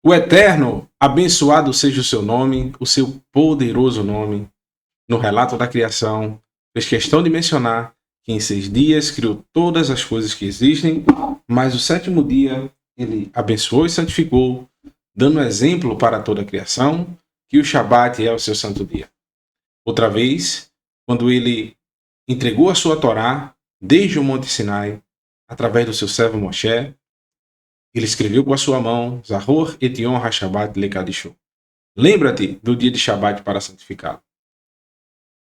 O Eterno, abençoado seja o seu nome, o seu poderoso nome. No relato da criação, fez questão de mencionar que em 6 dias criou todas as coisas que existem, mas o 7º dia ele abençoou e santificou, dando exemplo para toda a criação que o Shabat é o seu santo dia. Outra vez, quando ele entregou a sua Torá desde o Monte Sinai, através do seu servo Moshe, ele escreveu com a sua mão, Zahor et Yom HaShabbat Lekadishu. Lembra-te do dia de Shabat para santificá-lo.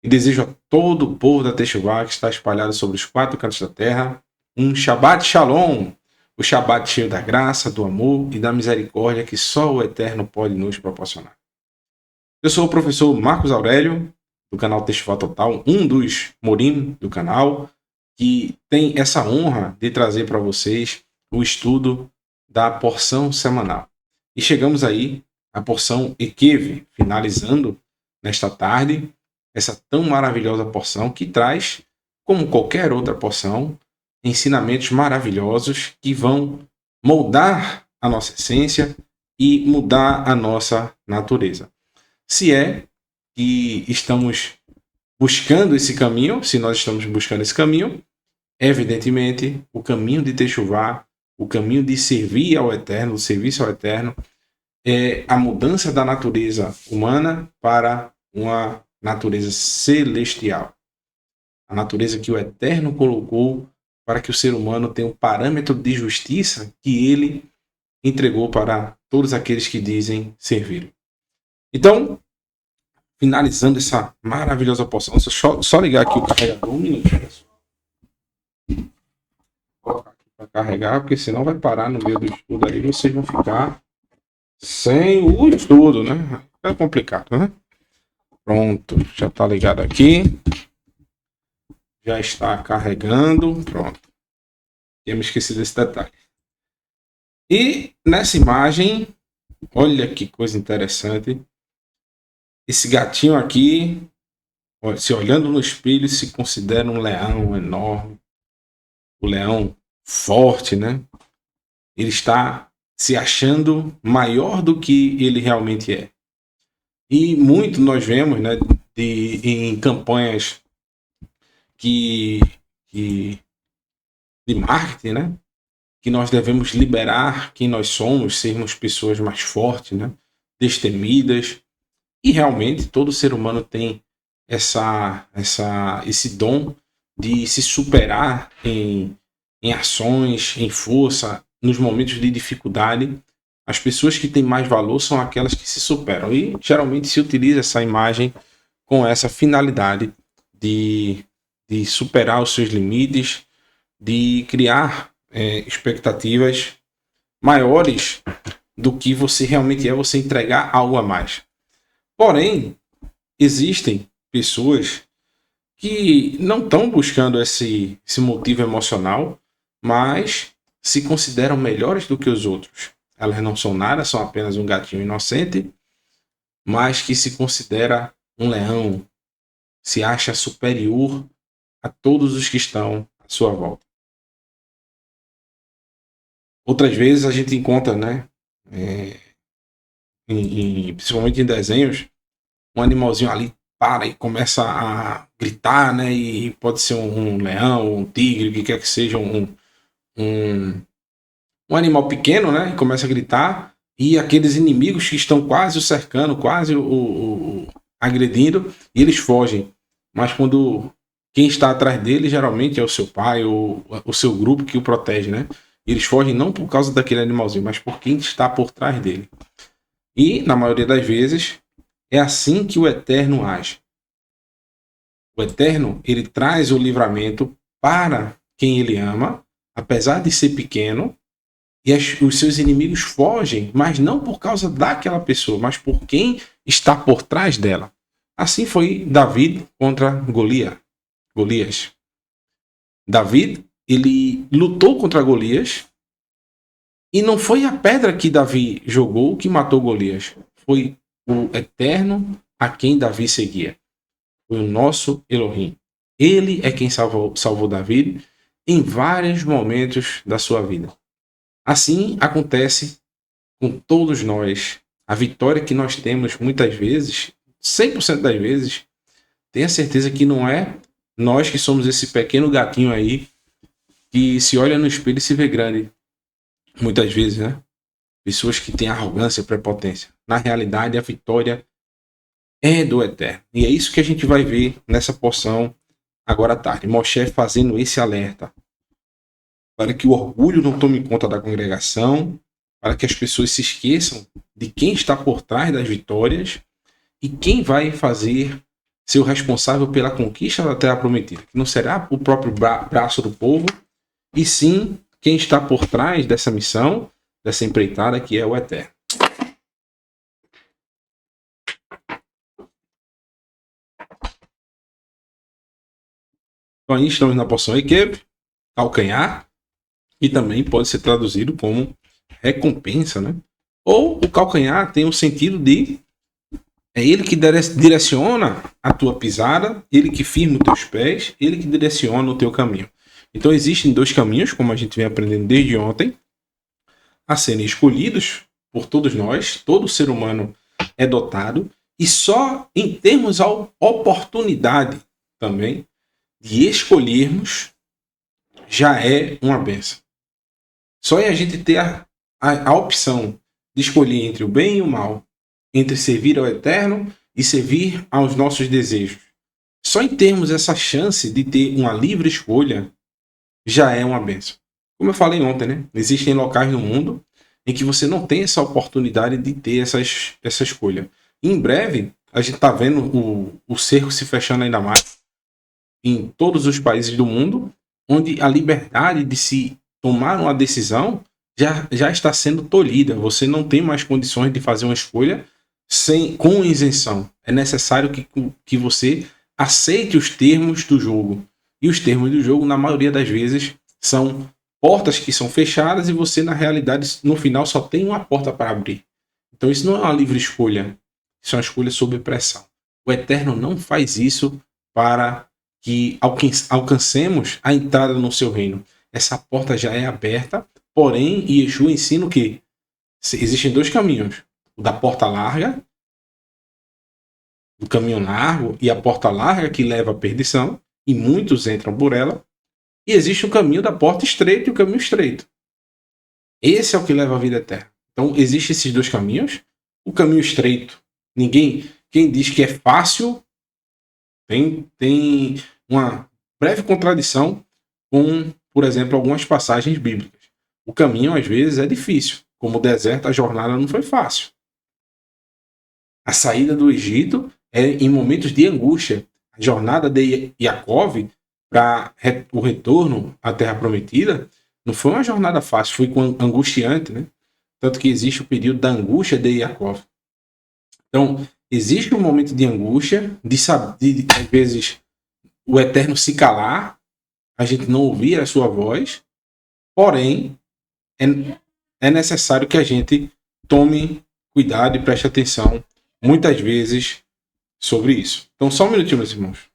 E desejo a todo o povo da Teshuvá que está espalhado sobre os 4 cantos da terra um Shabat Shalom, o Shabat cheio da graça, do amor e da misericórdia que só o Eterno pode nos proporcionar. Eu sou o professor Marcos Aurélio, do canal Teshuvá Total, um dos morim do canal, que tem essa honra de trazer para vocês o estudo da porção semanal. E chegamos aí à porção Ekev, finalizando nesta tarde essa tão maravilhosa porção que traz, como qualquer outra porção, ensinamentos maravilhosos que vão moldar a nossa essência e mudar a nossa natureza. Se é que estamos buscando esse caminho, se nós estamos buscando esse caminho, evidentemente o caminho de Teshuvá, o caminho de servir ao Eterno, o serviço ao Eterno, é a mudança da natureza humana para uma natureza celestial. A natureza que o Eterno colocou para que o ser humano tenha um parâmetro de justiça que ele entregou para todos aqueles que dizem servir. Então, finalizando essa maravilhosa porção, só ligar aqui o carregador um minutinho. Vou colocar aqui para carregar, porque senão vai parar no meio do estudo aí, vocês vão ficar sem o estudo, né? É complicado, né? Pronto, já está ligado aqui. Já está carregando. Pronto. Tínhamos esquecido desse detalhe. E nessa imagem, olha que coisa interessante. Esse gatinho aqui, se olhando no espelho, se considera um leão enorme. O leão forte, né? Ele está se achando maior do que ele realmente é. E muito nós vemos, né, em campanhas de marketing, né, que nós devemos liberar quem nós somos, sermos pessoas mais fortes, né, destemidas. E realmente todo ser humano tem esse dom de se superar em ações, em força, nos momentos de dificuldade. As pessoas que têm mais valor são aquelas que se superam. E geralmente se utiliza essa imagem com essa finalidade de superar os seus limites, de criar expectativas maiores do que você realmente é, você entregar algo a mais. Porém, existem pessoas que não estão buscando esse motivo emocional, mas se consideram melhores do que os outros. Elas não são nada, são apenas um gatinho inocente, mas que se considera um leão, se acha superior a todos os que estão à sua volta. Outras vezes a gente encontra, né, principalmente em desenhos, um animalzinho ali para e começa a gritar, né, e pode ser um leão, um tigre, o que quer que seja, um animal pequeno, né, e começa a gritar, e aqueles inimigos que estão quase o cercando, quase o agredindo, e eles fogem. Mas quando quem está atrás dele geralmente é o seu pai ou o seu grupo que o protege, né? Eles fogem não por causa daquele animalzinho, mas por quem está por trás dele. E, na maioria das vezes, é assim que o Eterno age. O Eterno, ele traz o livramento para quem ele ama, apesar de ser pequeno, e os seus inimigos fogem, mas não por causa daquela pessoa, mas por quem está por trás dela. Assim foi Davi contra Golias. Davi, ele lutou contra Golias, e não foi a pedra que Davi jogou que matou Golias. Foi o Eterno a quem Davi seguia. Foi o nosso Elohim. Ele é quem salvou Davi em vários momentos da sua vida. Assim acontece com todos nós. A vitória que nós temos muitas vezes, 100% das vezes, tenha certeza que não é nós que somos esse pequeno gatinho aí que se olha no espelho e se vê grande. Muitas vezes, né? Pessoas que têm arrogância, prepotência. Na realidade, a vitória é do Eterno. E é isso que a gente vai ver nessa porção agora à tarde. Moshe fazendo esse alerta para que o orgulho não tome conta da congregação, para que as pessoas se esqueçam de quem está por trás das vitórias e quem vai fazer ser o responsável pela conquista da terra prometida, que não será o próprio braço do povo, e sim quem está por trás dessa missão, dessa empreitada, que é o Eterno. Então aí estamos na porção Equeb, calcanhar, e também pode ser traduzido como recompensa, né? Ou o calcanhar tem o sentido de é ele que direciona a tua pisada, ele que firma os teus pés, ele que direciona o teu caminho. Então existem dois caminhos, como a gente vem aprendendo desde ontem, a serem escolhidos por todos nós, todo ser humano é dotado, e só em termos a oportunidade também de escolhermos já é uma benção. Só em a gente ter a opção de escolher entre o bem e o mal, entre servir ao Eterno e servir aos nossos desejos. Só em termos essa chance de ter uma livre escolha já é uma benção. Como eu falei ontem, né? Existem locais no mundo em que você não tem essa oportunidade de ter essa escolha. E em breve, a gente está vendo o cerco se fechando ainda mais em todos os países do mundo, onde a liberdade de se tomar uma decisão já está sendo tolhida. Você não tem mais condições de fazer uma escolha com isenção. É necessário que você aceite os termos do jogo. E os termos do jogo, na maioria das vezes, são portas que são fechadas e você, na realidade, no final, só tem uma porta para abrir. Então isso não é uma livre escolha. Isso é uma escolha sob pressão. O Eterno não faz isso para que alcancemos a entrada no seu reino. Essa porta já é aberta, porém, Yeshua ensina o quê? Existem dois caminhos. O da porta larga, o caminho largo e a porta larga que leva à perdição, e muitos entram por ela. E existe o caminho da porta estreita e o caminho estreito. Esse é o que leva à vida eterna. Então, existem esses dois caminhos. O caminho estreito, quem diz que é fácil, tem uma breve contradição com, por exemplo, algumas passagens bíblicas. O caminho, às vezes, é difícil. Como o deserto, a jornada não foi fácil. A saída do Egito é em momentos de angústia. A jornada de Yaakov para o retorno à Terra Prometida não foi uma jornada fácil, foi angustiante, né? Tanto que existe o período da angústia de Yaakov. Então, existe um momento de angústia, de às vezes o Eterno se calar, a gente não ouvir a sua voz, porém, é necessário que a gente tome cuidado e preste atenção, muitas vezes, sobre isso. Então, só um minutinho, meus irmãos.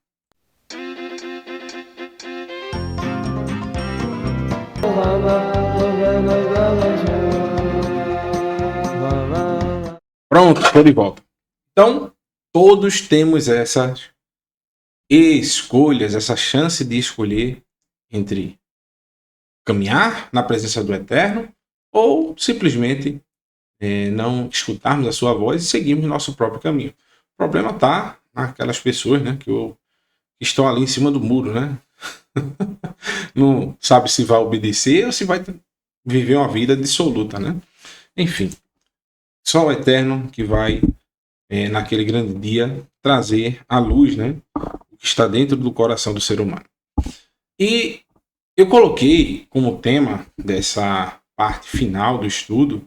Pronto, estou de volta. Então, todos temos essas escolhas, essa chance de escolher entre caminhar na presença do Eterno ou simplesmente não escutarmos a sua voz e seguirmos nosso próprio caminho. O problema está naquelas pessoas, né, que estão ali em cima do muro, né? Não sabe se vai obedecer ou se vai viver uma vida dissoluta, né? Enfim, só o Eterno que vai, naquele grande dia, trazer à luz, né, o que está dentro do coração do ser humano. E eu coloquei como tema dessa parte final do estudo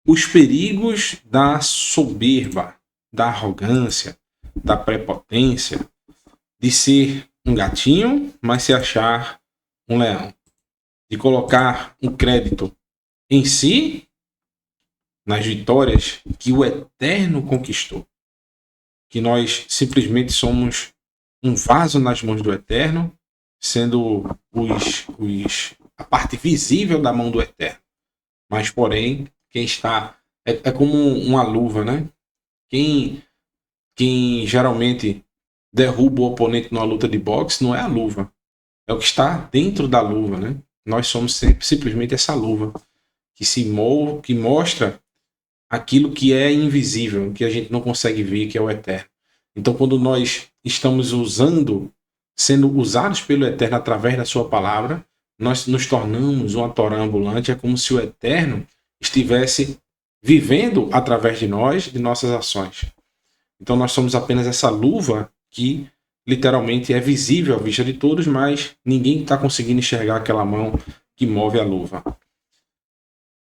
os perigos da soberba, da arrogância, da prepotência, de ser um gatinho, mas se achar um leão. De colocar um crédito em si, nas vitórias que o Eterno conquistou. Que nós simplesmente somos um vaso nas mãos do Eterno, sendo a parte visível da mão do Eterno. Mas, porém, Quem está... É como uma luva, né? Quem geralmente derruba o oponente numa luta de boxe não é a luva. É o que está dentro da luva, né? Nós somos simplesmente essa luva que que mostra aquilo que é invisível, que a gente não consegue ver, que é o eterno. Então, quando nós estamos sendo usados pelo eterno através da sua palavra, nós nos tornamos uma Torá ambulante. É como se o eterno estivesse vivendo através de nós, de nossas ações. Então, nós somos apenas essa luva que literalmente é visível à vista de todos, mas ninguém está conseguindo enxergar aquela mão que move a luva.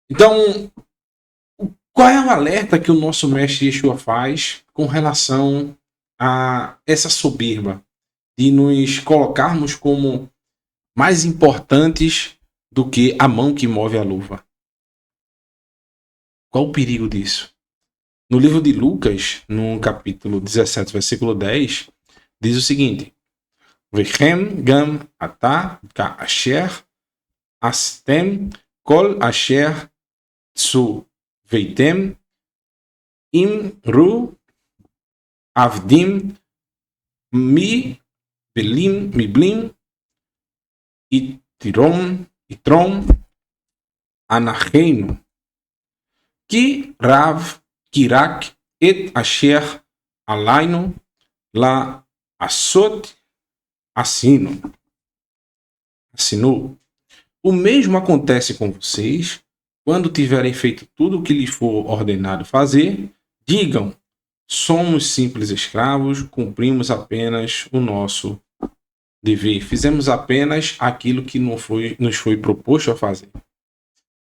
Então, qual é o alerta que o nosso mestre Yeshua faz com relação a essa soberba de nos colocarmos como mais importantes do que a mão que move a luva? Qual o perigo disso? No livro de Lucas, no capítulo 17, versículo 10, diz o seguinte: Vechem gam ata ka asher astem kol asher tsu veitem im ru avdim mi belim mi blim itrom anachenu ki rav kirak et asher alainu la asot assino. O mesmo acontece com vocês quando tiverem feito tudo o que lhes for ordenado fazer. Digam: somos simples escravos, cumprimos apenas o nosso dever, fizemos apenas aquilo que nos foi proposto a fazer.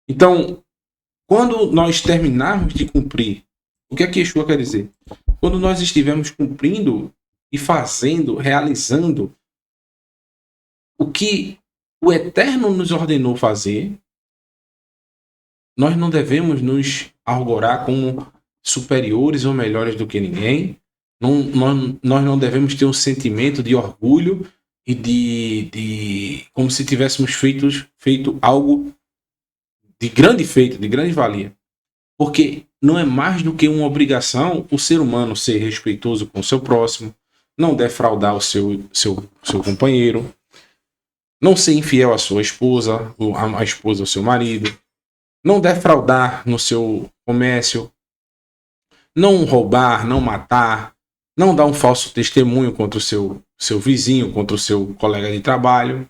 Então, quando nós terminarmos de cumprir, o que é que Yeshua quer dizer? Quando nós estivermos cumprindo e fazendo, realizando o que o Eterno nos ordenou fazer, nós não devemos nos arrogar como superiores ou melhores do que ninguém. Nós não devemos ter um sentimento de orgulho e de como se tivéssemos feito algo de grande feito, de grande valia. Porque não é mais do que uma obrigação o ser humano ser respeitoso com o seu próximo, não defraudar o seu companheiro, não ser infiel à sua esposa, a esposa ao seu marido, não defraudar no seu comércio, não roubar, não matar, não dar um falso testemunho contra o seu vizinho, contra o seu colega de trabalho.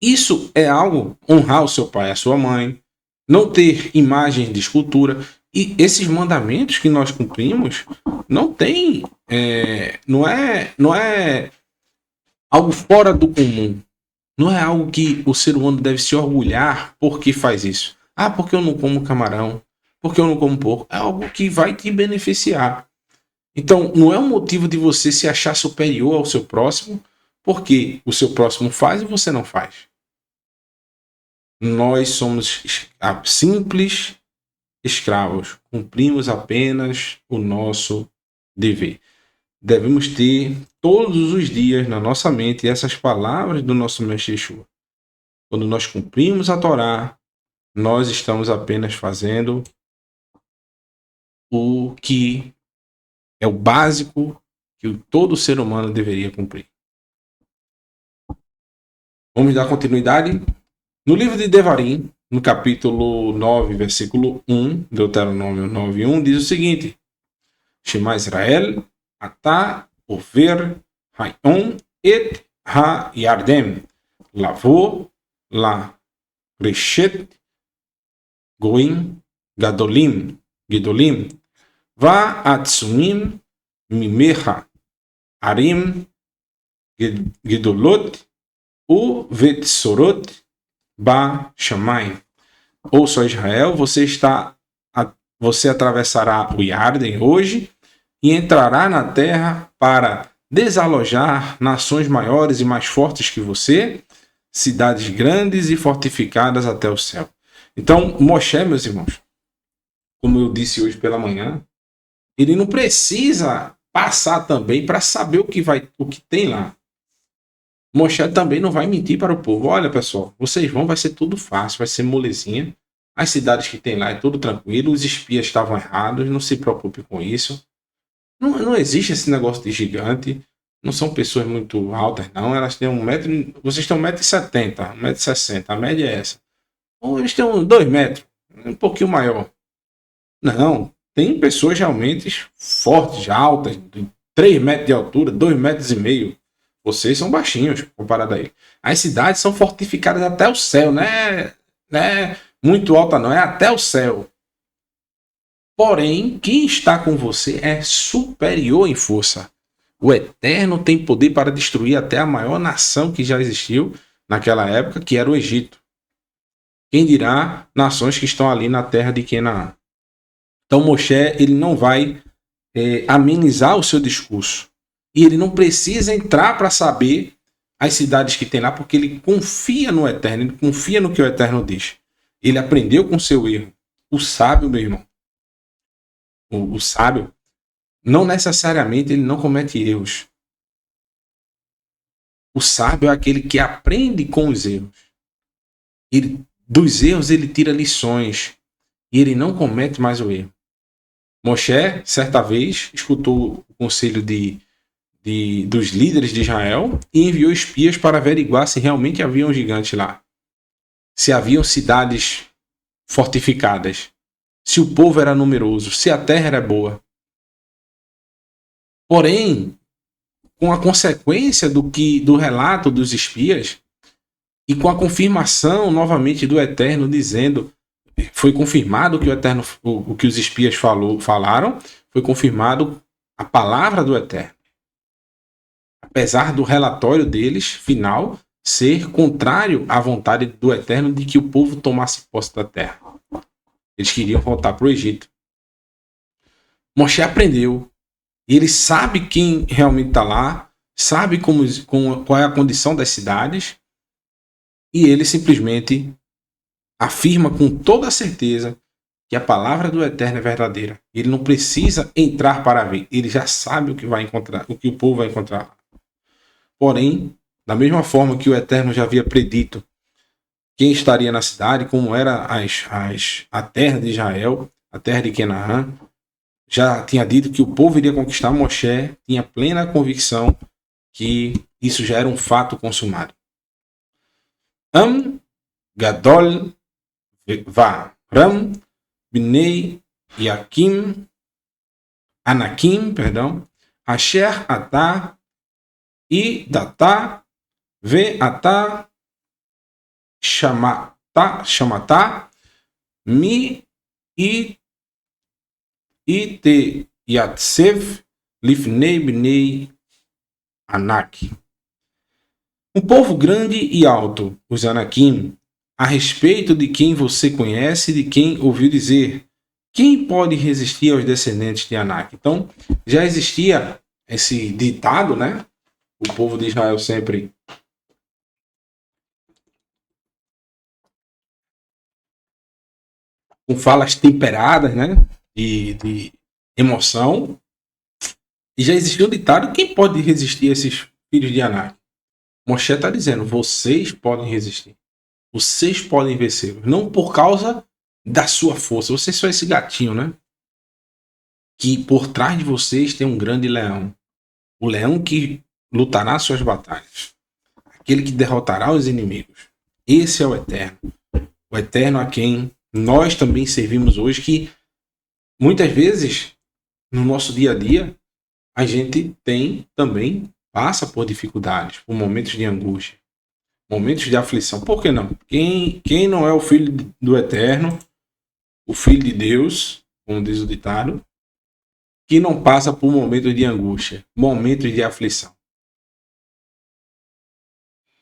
Isso é algo, honrar o seu pai e a sua mãe, não ter imagens de escultura. E esses mandamentos que nós cumprimos não tem, não é algo fora do comum. Não é algo que o ser humano deve se orgulhar porque faz isso. Ah, porque eu não como camarão, porque eu não como porco. É algo que vai te beneficiar. Então, não é um motivo de você se achar superior ao seu próximo, porque o seu próximo faz e você não faz. Nós somos simples escravos, cumprimos apenas o nosso dever. Devemos ter todos os dias na nossa mente essas palavras do nosso mestre Yeshua. Quando nós cumprimos a Torá, nós estamos apenas fazendo o que é o básico que todo ser humano deveria cumprir. Vamos dar continuidade? No livro de Devarim, no capítulo 9, versículo 1, Deuteronômio 9:1, diz o seguinte: Shema Israel, Atá over Hayom et ha-Yardem, Lavô la Reshet Goim Gadolim, Va Atsumim Mimecha, Arim Gedolot, U Vetsorot Ba Shammai. Ouça, Israel, você atravessará o Yarden hoje e entrará na terra para desalojar nações maiores e mais fortes que você, cidades grandes e fortificadas até o céu. Então, Moshe, meus irmãos, como eu disse hoje pela manhã, ele não precisa passar também para saber o que tem lá. Moshe também não vai mentir para o povo. Olha, pessoal, vocês vai ser tudo fácil, vai ser molezinha. As cidades que tem lá é tudo tranquilo, os espias estavam errados, não se preocupe com isso. Não existe esse negócio de gigante. Não são pessoas muito altas, não. Elas têm 1 metro. Vocês têm 1,70 m, 1,60 m. A média é essa. Ou eles têm 2 metros, um pouquinho maior. Não. Tem pessoas realmente fortes, altas, de 3 metros de altura, 2,5 m. Vocês são baixinhos comparado a ele. As cidades são fortificadas até o céu, né? Não é muito alta, não. É até o céu. Porém, quem está com você é superior em força. O Eterno tem poder para destruir até a maior nação que já existiu naquela época, que era o Egito. Quem dirá nações que estão ali na terra de Canaã. Então Moshe, ele não vai amenizar o seu discurso. E ele não precisa entrar para saber as cidades que tem lá, porque ele confia no Eterno, ele confia no que o Eterno diz. Ele aprendeu com seu erro. O sábio, meu irmão, o sábio, não necessariamente ele não comete erros. O sábio é aquele que aprende com os erros. Dos erros ele tira lições e ele não comete mais o erro. Moshe, certa vez, escutou o conselho dos líderes de Israel e enviou espias para averiguar se realmente havia um gigante lá. Se haviam cidades fortificadas. Se o povo era numeroso. Se a terra era boa. Porém, com a consequência do relato dos espias e com a confirmação novamente do Eterno dizendo, foi confirmado que o que os espias falaram, foi confirmado a palavra do Eterno. Apesar do relatório deles, final, ser contrário à vontade do Eterno de que o povo tomasse posse da terra. Eles queriam voltar para o Egito. Moshe aprendeu. E ele sabe quem realmente está lá, sabe qual é a condição das cidades, e ele simplesmente afirma com toda a certeza que a palavra do Eterno é verdadeira. Ele não precisa entrar para ver, ele já sabe o que vai encontrar, o que o povo vai encontrar. Porém, da mesma forma que o Eterno já havia predito quem estaria na cidade, como era a terra de Israel, a terra de Canaã, já tinha dito que o povo iria conquistar. Moshe tinha plena convicção que isso já era um fato consumado. Am Gadol Va Ram Bnei Yakim Anakim, Asher Atá e Datá Ve Atá Shamatá Mi Ite Yatsev Lifnei Bnei Anak. Um povo grande e alto, os Anakim, a respeito de quem você conhece e de quem ouviu dizer. Quem pode resistir aos descendentes de Anak? Então, já existia esse ditado, né? O povo de Israel sempre com falas temperadas, né? De emoção. E já existia um ditado: quem pode resistir a esses filhos de Anak? Moshe está dizendo: vocês podem resistir. Vocês podem vencê-los. Não por causa da sua força. Vocês são esse gatinho, né? Que por trás de vocês tem um grande leão. O leão que lutará suas batalhas. Aquele que derrotará os inimigos. Esse é o Eterno. O Eterno a quem nós também servimos hoje, que muitas vezes no nosso dia a dia a gente também passa por dificuldades, por momentos de angústia, momentos de aflição. Por que não? Quem não é o filho do Eterno, o filho de Deus, como diz o ditado, que não passa por momentos de angústia, momentos de aflição?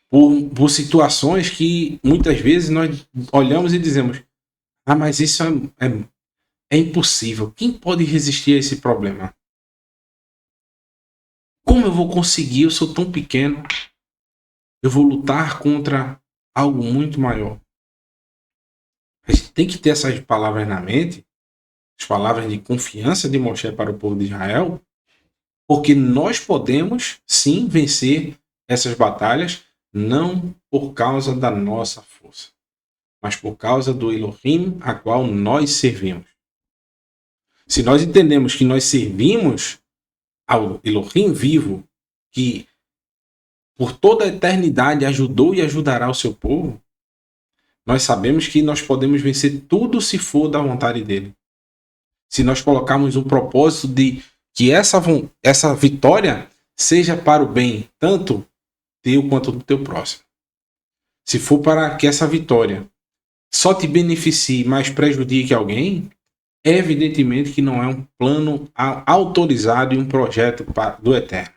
Por situações que muitas vezes nós olhamos e dizemos: mas isso é impossível. Quem pode resistir a esse problema? Como eu vou conseguir? Eu sou tão pequeno. Eu vou lutar contra algo muito maior. A gente tem que ter essas palavras na mente, as palavras de confiança de Moshe para o povo de Israel, porque nós podemos sim vencer essas batalhas, não por causa da nossa força, mas por causa do Elohim a qual nós servimos. Se nós entendemos que nós servimos ao Elohim vivo, que por toda a eternidade ajudou e ajudará o seu povo, nós sabemos que nós podemos vencer tudo se for da vontade dele. Se nós colocarmos um propósito de que essa vitória seja para o bem, tanto teu quanto do teu próximo. Se for para que essa vitória só te beneficie, mas prejudique alguém, evidentemente que não é um plano autorizado e um projeto do Eterno.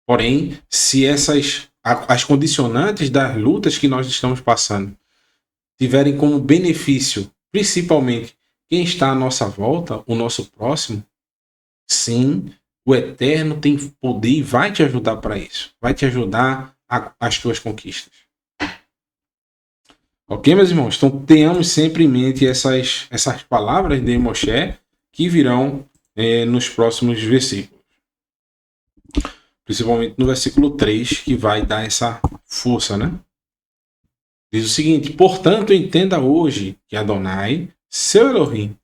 Porém, se as condicionantes das lutas que nós estamos passando tiverem como benefício, principalmente quem está à nossa volta, o nosso próximo, sim, o Eterno tem poder e vai te ajudar para isso. Vai te ajudar as tuas conquistas. Ok, meus irmãos? Então tenhamos sempre em mente essas palavras de Moshe que virão nos próximos versículos. Principalmente no versículo 3, que vai dar essa força, né? Diz o seguinte: portanto, entenda hoje que Adonai, seu Elohim,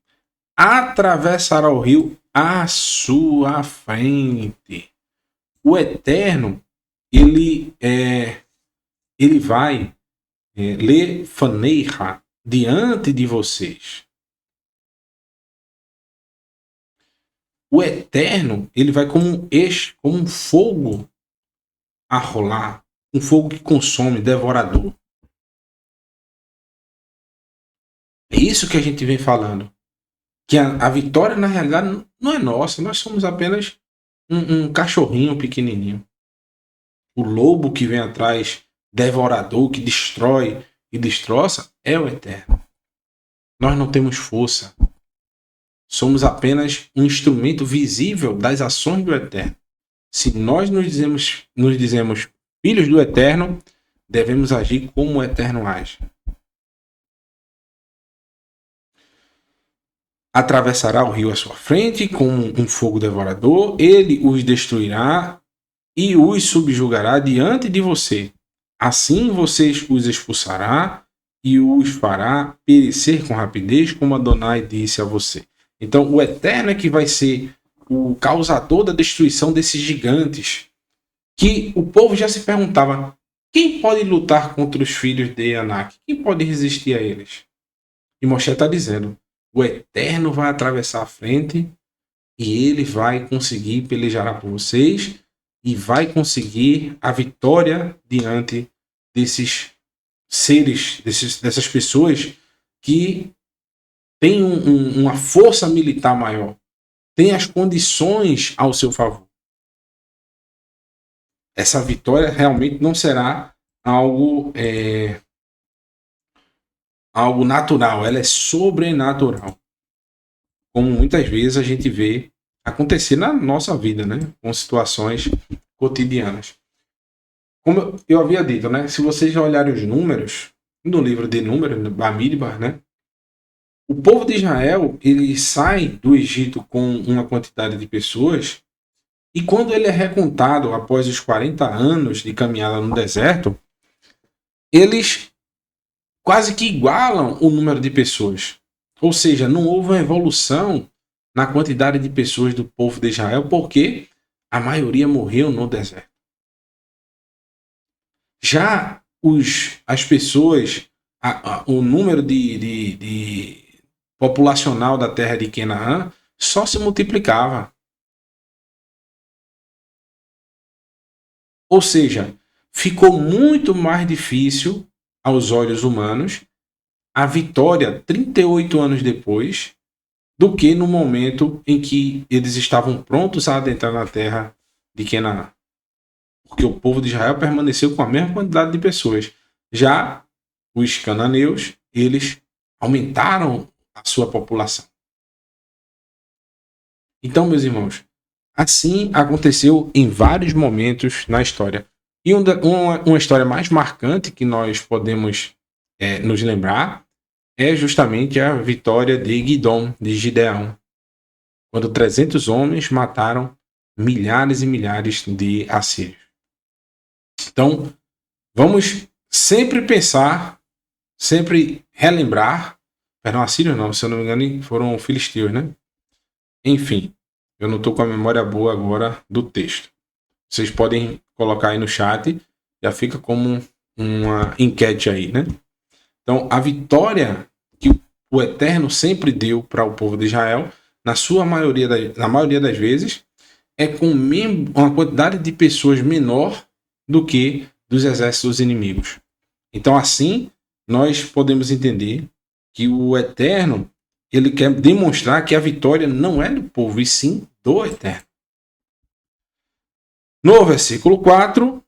atravessará o rio à sua frente. O Eterno, ele vai lefaneira, diante de vocês. O Eterno, ele vai como um fogo a rolar, um fogo que consome, devorador. É isso que a gente vem falando. Que a vitória, na realidade, não é nossa. Nós somos apenas um cachorrinho pequenininho. O lobo que vem atrás, devorador, que destrói e destroça, é o Eterno. Nós não temos força. Somos apenas um instrumento visível das ações do Eterno. Se nós nos dizemos filhos do Eterno, devemos agir como o Eterno age. Atravessará o rio à sua frente como um fogo devorador, ele os destruirá e os subjugará diante de você. Assim vocês os expulsará e os fará perecer com rapidez, como Adonai disse a você. Então o Eterno é que vai ser o causador da destruição desses gigantes, que o povo já se perguntava: quem pode lutar contra os filhos de Anak? Quem pode resistir a eles? E Moshe está dizendo: o Eterno vai atravessar a frente e ele vai conseguir pelejar por vocês e vai conseguir a vitória diante desses seres, dessas pessoas que têm uma força militar maior, têm as condições ao seu favor. Essa vitória realmente não será algo natural, ela é sobrenatural. Como muitas vezes a gente vê acontecer na nossa vida, né? Com situações cotidianas. Como eu havia dito, né? Se vocês olharem os números, no livro de Números, Bamidbar, né? O povo de Israel, ele sai do Egito com uma quantidade de pessoas e quando ele é recontado após os 40 anos de caminhada no deserto, eles quase que igualam o número de pessoas. Ou seja, não houve uma evolução na quantidade de pessoas do povo de Israel, porque a maioria morreu no deserto. Já as pessoas, o número de populacional da terra de Canaã só se multiplicava. Ou seja, ficou muito mais difícil aos olhos humanos a vitória 38 anos depois do que no momento em que eles estavam prontos a adentrar na terra de Canaã. Porque o povo de Israel permaneceu com a mesma quantidade de pessoas. Já os cananeus, eles aumentaram a sua população. Então, meus irmãos, assim aconteceu em vários momentos na história. E uma história mais marcante que nós podemos nos lembrar é justamente a vitória de Gidom, de Gideão, quando 300 homens mataram milhares e milhares de assírios. Então, vamos sempre pensar sempre relembrar, perdão, assírios não, se eu não me engano foram filisteus, né? Enfim, eu não estou com a memória boa agora do texto. Vocês podem colocar aí no chat, já fica como uma enquete aí, né? Então, a vitória que o Eterno sempre deu para o povo de Israel, na maioria das vezes, é com uma quantidade de pessoas menor do que dos exércitos inimigos. Então, assim, nós podemos entender que o Eterno, ele quer demonstrar que a vitória não é do povo, e sim do Eterno. No versículo 4,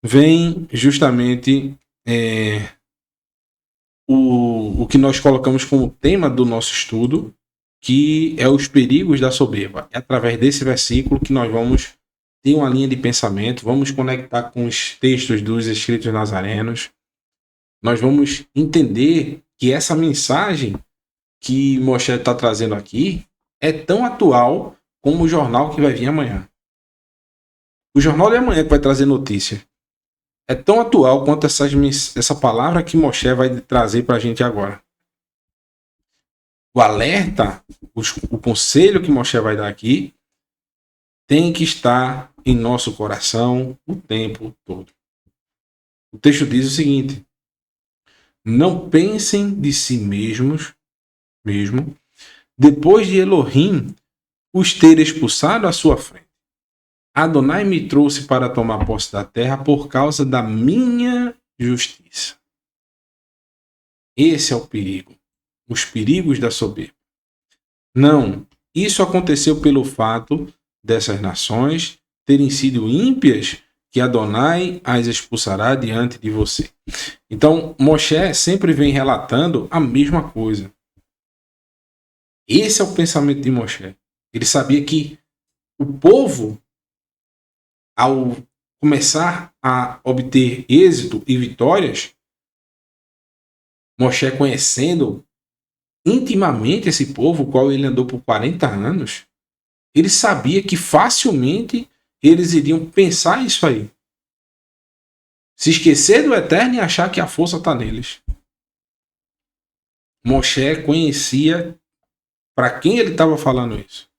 vem justamente o que nós colocamos como tema do nosso estudo, que é os perigos da soberba. É através desse versículo que nós vamos ter uma linha de pensamento, vamos conectar com os textos dos escritos nazarenos, nós vamos entender que essa mensagem que Moshe está trazendo aqui é tão atual como o jornal que vai vir amanhã. O jornal de amanhã que vai trazer notícia é tão atual quanto essa palavra que Moshe vai trazer para a gente agora. O alerta, o conselho que Moshe vai dar aqui, tem que estar em nosso coração o tempo todo. O texto diz o seguinte: não pensem de si mesmo, depois de Elohim os ter expulsado à sua frente. Adonai me trouxe para tomar posse da terra por causa da minha justiça. Esse é o perigo. Os perigos da soberba. Não, isso aconteceu pelo fato dessas nações terem sido ímpias, que Adonai as expulsará diante de você. Então, Moshe sempre vem relatando a mesma coisa. Esse é o pensamento de Moshe. Ele sabia que o povo, ao começar a obter êxito e vitórias, Moshe, conhecendo intimamente esse povo, o qual ele andou por 40 anos, ele sabia que facilmente eles iriam pensar isso aí. Se esquecer do Eterno e achar que a força está neles. Moshe conhecia para quem ele estava falando isso.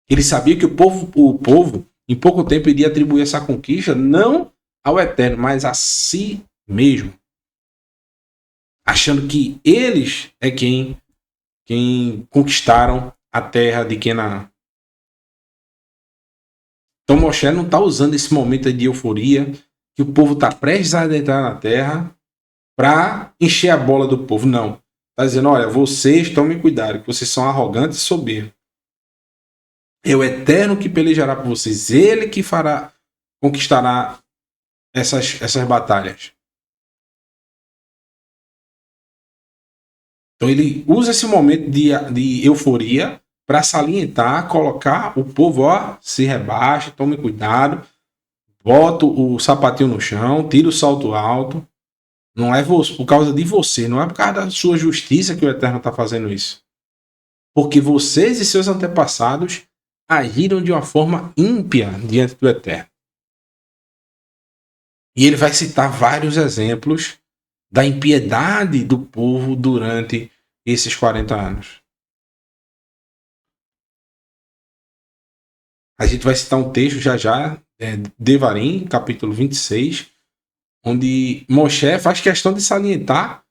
Ele sabia que o povo, em pouco tempo, iria atribuir essa conquista não ao Eterno, mas a si mesmo. Achando que eles é quem conquistaram a terra de Canaã. Então Moshe não está usando esse momento de euforia, que o povo está prestes a adentrar na terra, para encher a bola do povo. Não. Está dizendo, olha, vocês tomem cuidado, que vocês são arrogantes e soberbos. É o Eterno que pelejará por vocês. Ele que conquistará essas batalhas. Então ele usa esse momento de euforia para salientar, colocar o povo, ó, se rebaixa, tome cuidado, bota o sapatinho no chão, tira o salto alto. Não é por causa de você, não é por causa da sua justiça que o Eterno está fazendo isso. Porque vocês e seus antepassados agiram de uma forma ímpia diante do Eterno. E ele vai citar vários exemplos da impiedade do povo durante esses 40 anos. A gente vai citar um texto já, Devarim, capítulo 26, onde Moshe faz questão de salientar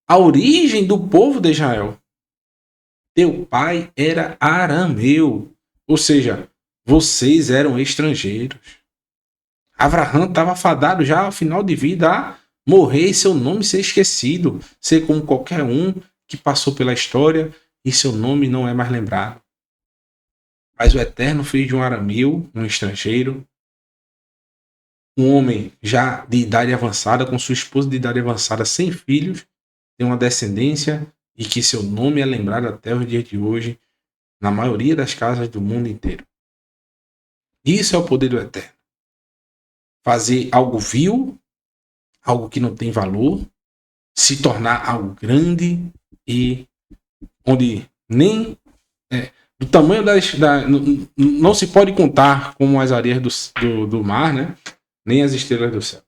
a origem do povo de Israel. Teu pai era arameu, ou seja, vocês eram estrangeiros. Abraão estava fadado já ao final de vida a morrer e seu nome ser esquecido, ser como qualquer um que passou pela história e seu nome não é mais lembrado. Mas o Eterno fez de um arameu, um estrangeiro, um homem já de idade avançada, com sua esposa de idade avançada, sem filhos, tem uma descendência e que seu nome é lembrado até os dias de hoje, na maioria das casas do mundo inteiro. Isso é o poder do Eterno. Fazer algo vil, algo que não tem valor, se tornar algo grande e onde nem do tamanho não se pode contar como as areias do mar, né? Nem as estrelas do céu.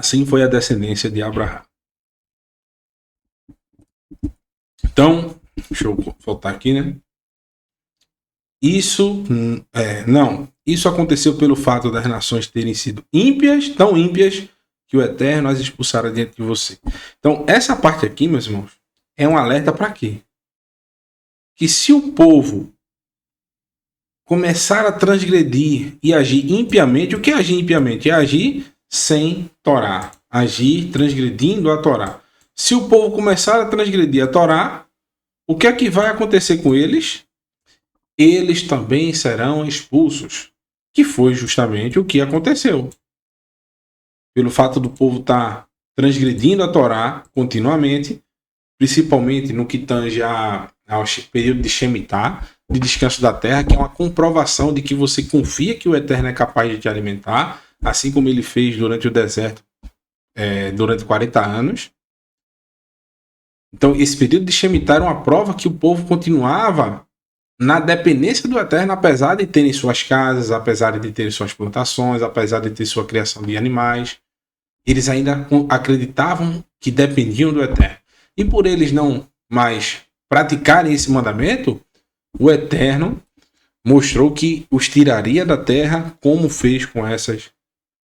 Assim foi a descendência de Abraão. Então, deixa eu voltar aqui, né? Isso aconteceu pelo fato das nações terem sido ímpias, tão ímpias, que o Eterno as expulsara diante de você. Então, essa parte aqui, meus irmãos, é um alerta para quê? Que se o povo começar a transgredir e agir impiamente, o que é agir impiamente? É agir sem Torá, agir transgredindo a Torá. Se o povo começar a transgredir a Torá, o que é que vai acontecer com eles? Eles também serão expulsos, que foi justamente o que aconteceu. Pelo fato do povo estar transgredindo a Torá continuamente, principalmente no que tange ao período de Shemitah, de descanso da terra, que é uma comprovação de que você confia que o Eterno é capaz de te alimentar, assim como ele fez durante o deserto, durante 40 anos. Então, esse período de Shemitah era uma prova que o povo continuava na dependência do Eterno, apesar de terem suas casas, apesar de terem suas plantações, apesar de ter sua criação de animais, eles ainda acreditavam que dependiam do Eterno. E por eles não mais praticarem esse mandamento, o Eterno mostrou que os tiraria da terra, como fez com essas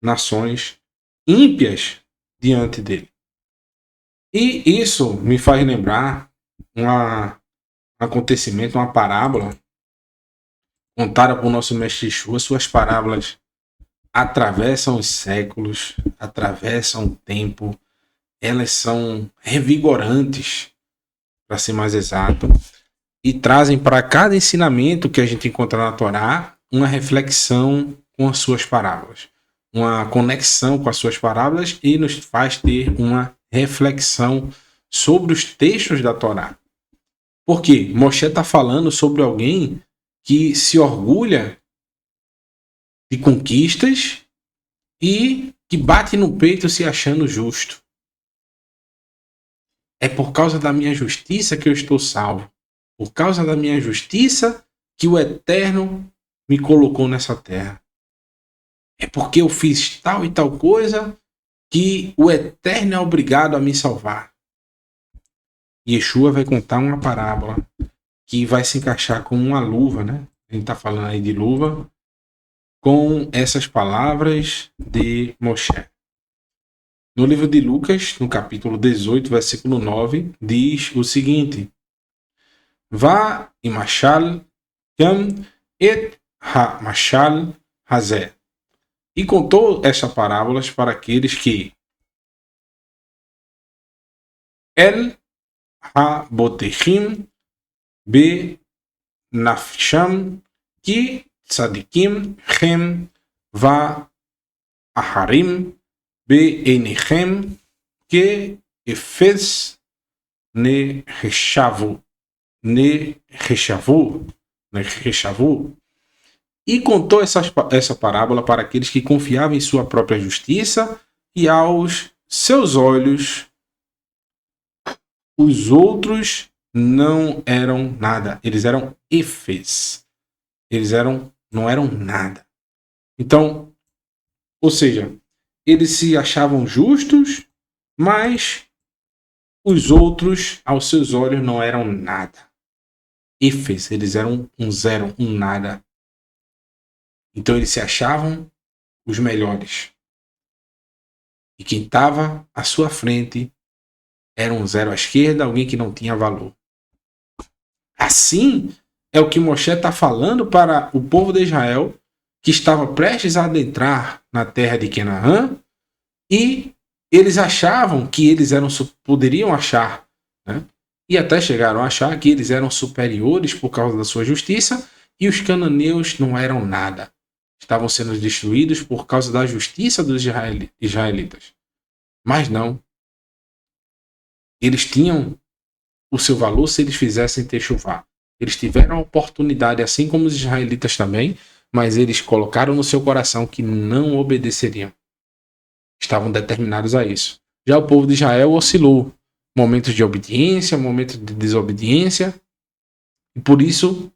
nações ímpias diante dele. E isso me faz lembrar um acontecimento, uma parábola contada por nosso mestre Yeshua. Suas parábolas atravessam os séculos, atravessam o tempo, elas são revigorantes, para ser mais exato, e trazem para cada ensinamento que a gente encontra na Torá uma reflexão com as suas parábolas, uma conexão com as suas parábolas, e nos faz ter uma reflexão sobre os textos da Torá. Porque Moshe está falando sobre alguém que se orgulha de conquistas e que bate no peito se achando justo. É por causa da minha justiça que eu estou salvo. Por causa da minha justiça que o Eterno me colocou nessa terra. É porque eu fiz tal e tal coisa que o Eterno é obrigado a me salvar. Yeshua vai contar uma parábola que vai se encaixar como uma luva, né? A gente está falando aí de luva, com essas palavras de Moshe. No livro de Lucas, no capítulo 18, versículo 9, diz o seguinte: Vá e machal gam et ha machal hazé. E contou estas parábolas para aqueles que El ha botechim be nafsham ki tzadikim chem va aharim be enichem que efes ne rechavu. E contou essa parábola para aqueles que confiavam em sua própria justiça, e aos seus olhos os outros não eram nada. Eles eram efes. Eles não eram nada. Então, ou seja, eles se achavam justos, mas os outros, aos seus olhos, não eram nada. Efes, eles eram um zero, um nada. Então eles se achavam os melhores. E quem estava à sua frente era um zero à esquerda, alguém que não tinha valor. Assim é o que Moshe está falando para o povo de Israel, que estava prestes a adentrar na terra de Canaã, e eles achavam que eles poderiam achar, né? E até chegaram a achar que eles eram superiores por causa da sua justiça, e os cananeus não eram nada. Estavam sendo destruídos por causa da justiça dos israelitas. Mas não. Eles tinham o seu valor se eles fizessem techuvá. Eles tiveram a oportunidade, assim como os israelitas também, mas eles colocaram no seu coração que não obedeceriam. Estavam determinados a isso. Já o povo de Israel oscilou. Momentos de obediência, momentos de desobediência. E por isso,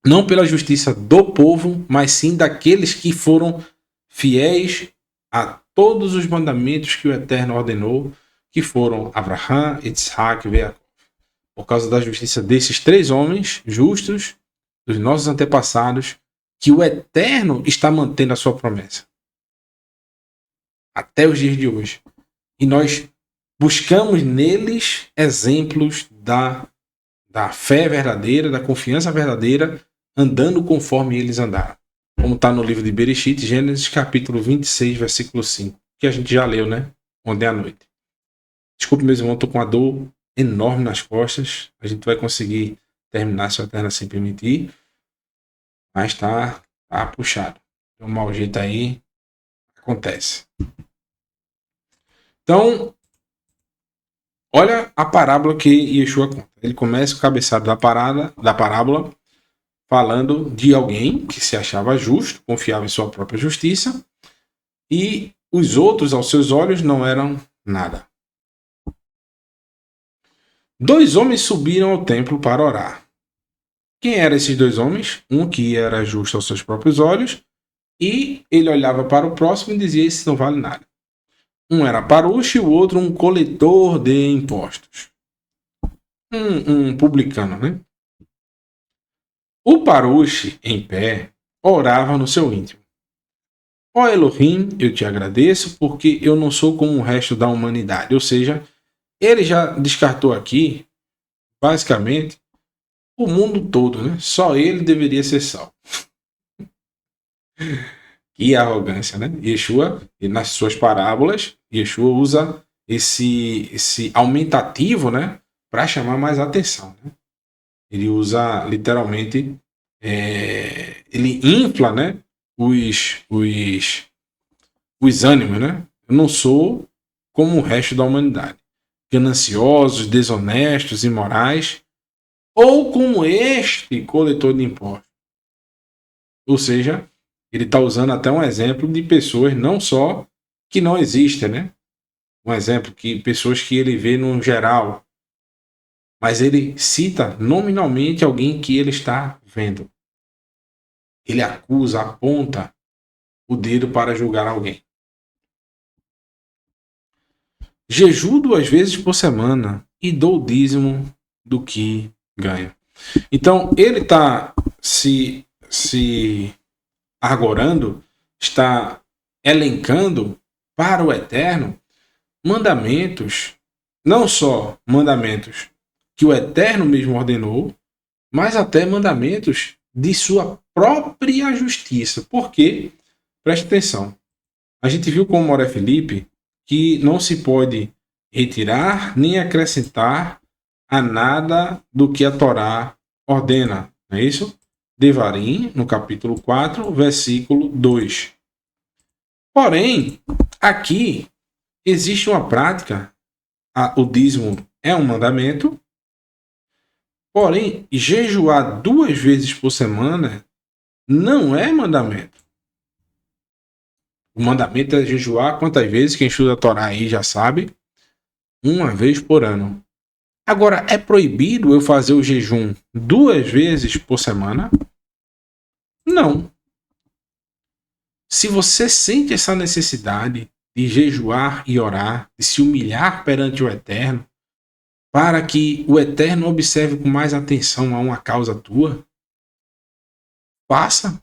não pela justiça do povo, mas sim daqueles que foram fiéis a todos os mandamentos que o Eterno ordenou, que foram Abraham, Isaac e Jacó. Por causa da justiça desses 3 homens justos, dos nossos antepassados, que o Eterno está mantendo a sua promessa. Até os dias de hoje. E nós buscamos neles exemplos da fé verdadeira, da confiança verdadeira, andando conforme eles andaram. Como está no livro de Bereshit, Gênesis capítulo 26, versículo 5. Que a gente já leu, né? Ontem à noite. Desculpe, meus irmãos, estou com uma dor enorme nas costas. A gente vai conseguir terminar, se o Eterno assim permitir. Mas tá puxado. Tem um mau jeito aí. Acontece. Então, olha a parábola que Yeshua conta. Ele começa o cabeçado da parábola falando de alguém que se achava justo, confiava em sua própria justiça, e os outros, aos seus olhos, não eram nada. 2 homens subiram ao templo para orar. Quem eram esses 2 homens? Um que era justo aos seus próprios olhos, e ele olhava para o próximo e dizia: esse não vale nada. Um era parush e o outro um coletor de impostos. Um publicano, né? O parush, em pé, orava no seu íntimo: ó Elohim, eu te agradeço porque eu não sou como o resto da humanidade. Ou seja, ele já descartou aqui, basicamente, o mundo todo, né? Só ele deveria ser salvo. Que arrogância, né? Yeshua, nas suas parábolas, Yeshua usa esse aumentativo, né? Para chamar mais atenção, né? Ele usa, literalmente, ele infla, né? Os ânimos, né? Eu não sou como o resto da humanidade. Gananciosos, desonestos, imorais, ou como este coletor de impostos. Ou seja, ele está usando até um exemplo de pessoas não só que não existem, né? Um exemplo que pessoas que ele vê no geral, mas ele cita nominalmente alguém que ele está vendo. Ele acusa, aponta o dedo para julgar alguém. Jejuo 2 vezes por semana e dou o dízimo do que ganho. Então, ele está se argorando, está elencando para o Eterno mandamentos, não só mandamentos que o Eterno mesmo ordenou, mas até mandamentos de sua própria justiça. Por quê? Preste atenção. A gente viu com o Moré Felipe que não se pode retirar nem acrescentar a nada do que a Torá ordena. Não é isso? Devarim, no capítulo 4, versículo 2. Porém, aqui existe uma prática, o dízimo é um mandamento, porém, jejuar 2 vezes por semana não é mandamento. O mandamento é jejuar quantas vezes? Quem estuda a Torá aí já sabe. 1 vez por ano. Agora, é proibido eu fazer o jejum 2 vezes por semana? Não. Se você sente essa necessidade de jejuar e orar, de se humilhar perante o Eterno, para que o Eterno observe com mais atenção a uma causa tua, faça.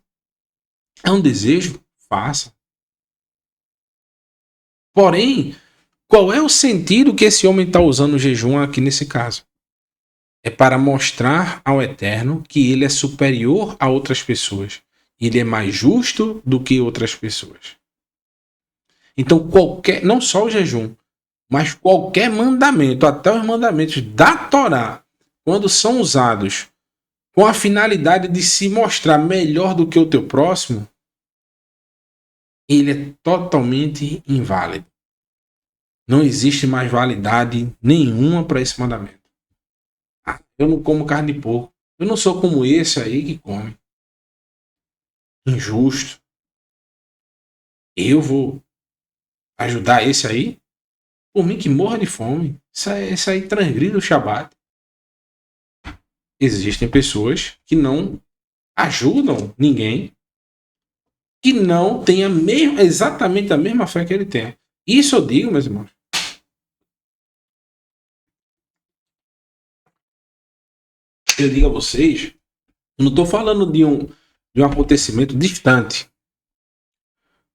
É um desejo? Faça. Porém, qual é o sentido que esse homem está usando o jejum aqui nesse caso? É para mostrar ao Eterno que ele é superior a outras pessoas. Ele é mais justo do que outras pessoas. Então, não só o jejum, mas qualquer mandamento, até os mandamentos da Torá, quando são usados com a finalidade de se mostrar melhor do que o teu próximo, ele é totalmente inválido. Não existe mais validade nenhuma para esse mandamento. Eu não como carne de porco. Eu não sou como esse aí que come. Injusto. Eu vou ajudar esse aí? Por mim que morra de fome. Isso aí transgride o Shabat. Existem pessoas que não ajudam ninguém que não tem exatamente a mesma fé que ele tem. Isso eu digo, meus irmãos. Eu digo a vocês, não estou falando de um acontecimento distante,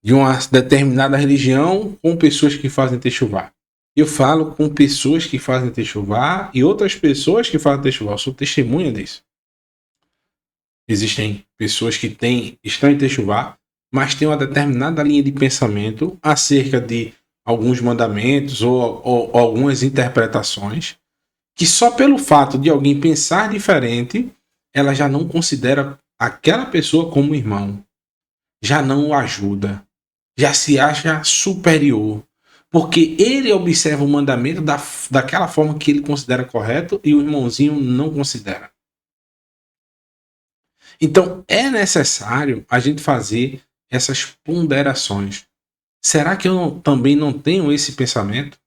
de uma determinada religião com pessoas que fazem techuvá. Eu falo com pessoas que fazem techuvá e outras pessoas que fazem techuvá. Eu sou testemunha disso. Existem pessoas que estão em techuvá, mas têm uma determinada linha de pensamento acerca de alguns mandamentos ou algumas interpretações que só pelo fato de alguém pensar diferente, ela já não considera aquela pessoa como irmão. Já não o ajuda. Já se acha superior. Porque ele observa o mandamento daquela forma que ele considera correto e o irmãozinho não considera. Então, é necessário a gente fazer essas ponderações. Será que eu também não tenho esse pensamento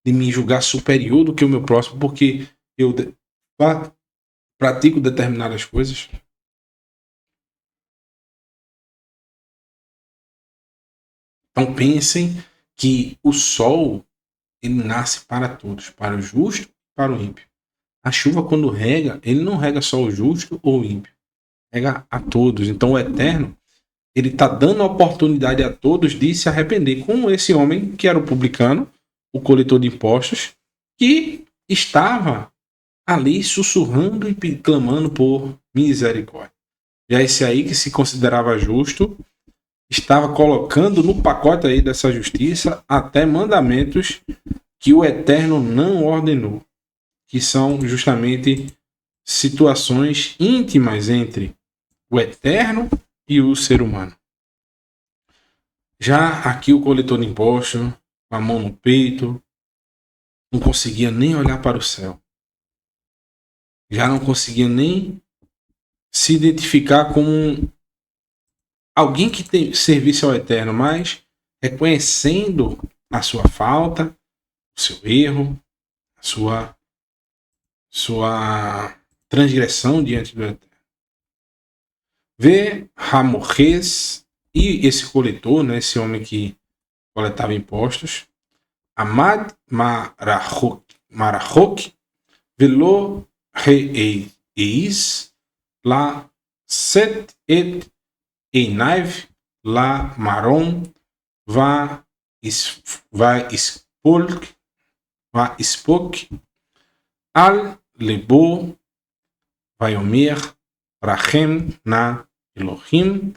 de me julgar superior do que o meu próximo porque eu pratico determinadas coisas? Então pensem que o sol ele nasce para todos, para o justo e para o ímpio. A chuva quando rega, ele não rega só o justo ou o ímpio, rega a todos. Então o Eterno ele está dando a oportunidade a todos de se arrepender, como esse homem que era o publicano, o coletor de impostos, que estava ali sussurrando e clamando por misericórdia. Já esse aí que se considerava justo, estava colocando no pacote aí dessa justiça até mandamentos que o Eterno não ordenou, que são justamente situações íntimas entre o Eterno e o ser humano. Já aqui o coletor de impostos, com a mão no peito, não conseguia nem olhar para o céu. Já não conseguia nem se identificar como alguém que servisse ao Eterno, mas reconhecendo a sua falta, o seu erro, a sua transgressão diante do Eterno. Vê Ramorres e esse coletor, né, esse homem que coletava impostos, Amad Marachok velo reis la set et einaiv la maron va ispok al lebo vayomer rachem na Elohim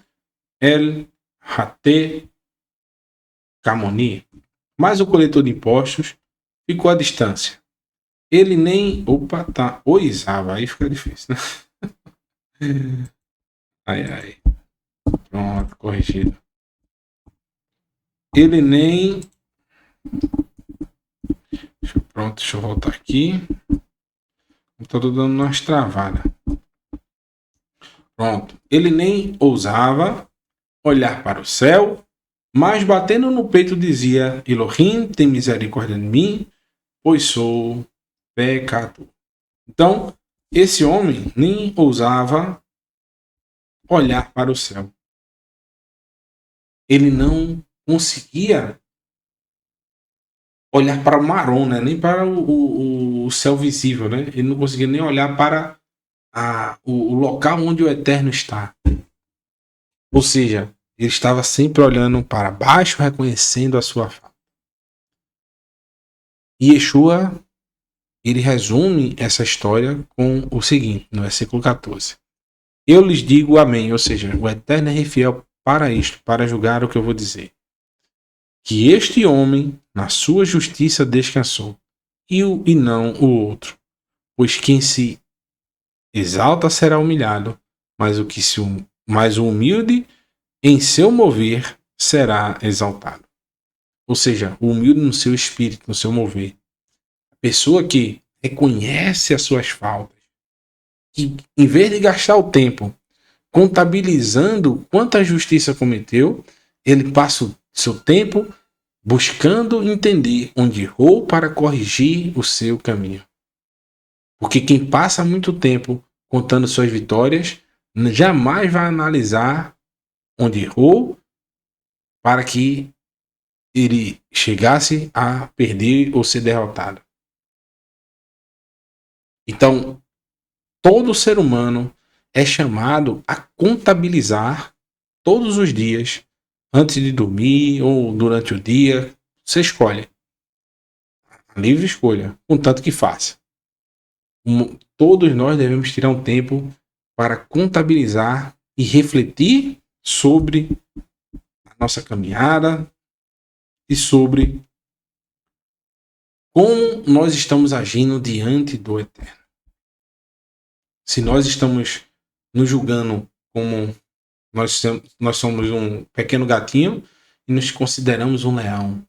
el hate camoni. Mas o coletor de impostos ficou à distância. Ele nem... Opa, tá. Oizava. Aí fica difícil, né? Ai. Pronto, corrigido. Ele nem... Pronto, deixa eu voltar aqui. Estou dando umas travadas. Pronto. Ele nem ousava olhar para o céu, mas batendo no peito dizia: Elohim, tem misericórdia de mim, pois sou pecador. Então, esse homem nem ousava olhar para o céu. Ele não conseguia olhar para o Maron, né? Nem para o céu visível, né? Ele não conseguia nem olhar para o local onde o Eterno está. Ou seja, ele estava sempre olhando para baixo, reconhecendo a sua falta. E Yeshua, ele resume essa história com o seguinte, no versículo 14. Eu lhes digo amém, ou seja, o Eterno é fiel para isto, para julgar o que eu vou dizer. Que este homem, na sua justiça, descansou, e não o outro. Pois quem se exalta será humilhado, mas o humilde em seu mover será exaltado. Ou seja, o humilde no seu espírito, no seu mover. A pessoa que reconhece as suas faltas, que em vez de gastar o tempo contabilizando quanta justiça cometeu, ele passa o seu tempo buscando entender onde errou para corrigir o seu caminho. Porque quem passa muito tempo contando suas vitórias jamais vai analisar onde errou, para que ele chegasse a perder ou ser derrotado. Então, todo ser humano é chamado a contabilizar todos os dias, antes de dormir ou durante o dia. Você escolhe. A livre escolha, contanto que faça. Todos nós devemos tirar um tempo para contabilizar e refletir sobre a nossa caminhada e sobre como nós estamos agindo diante do Eterno. Se nós estamos nos julgando como nós somos um pequeno gatinho e nos consideramos um leão.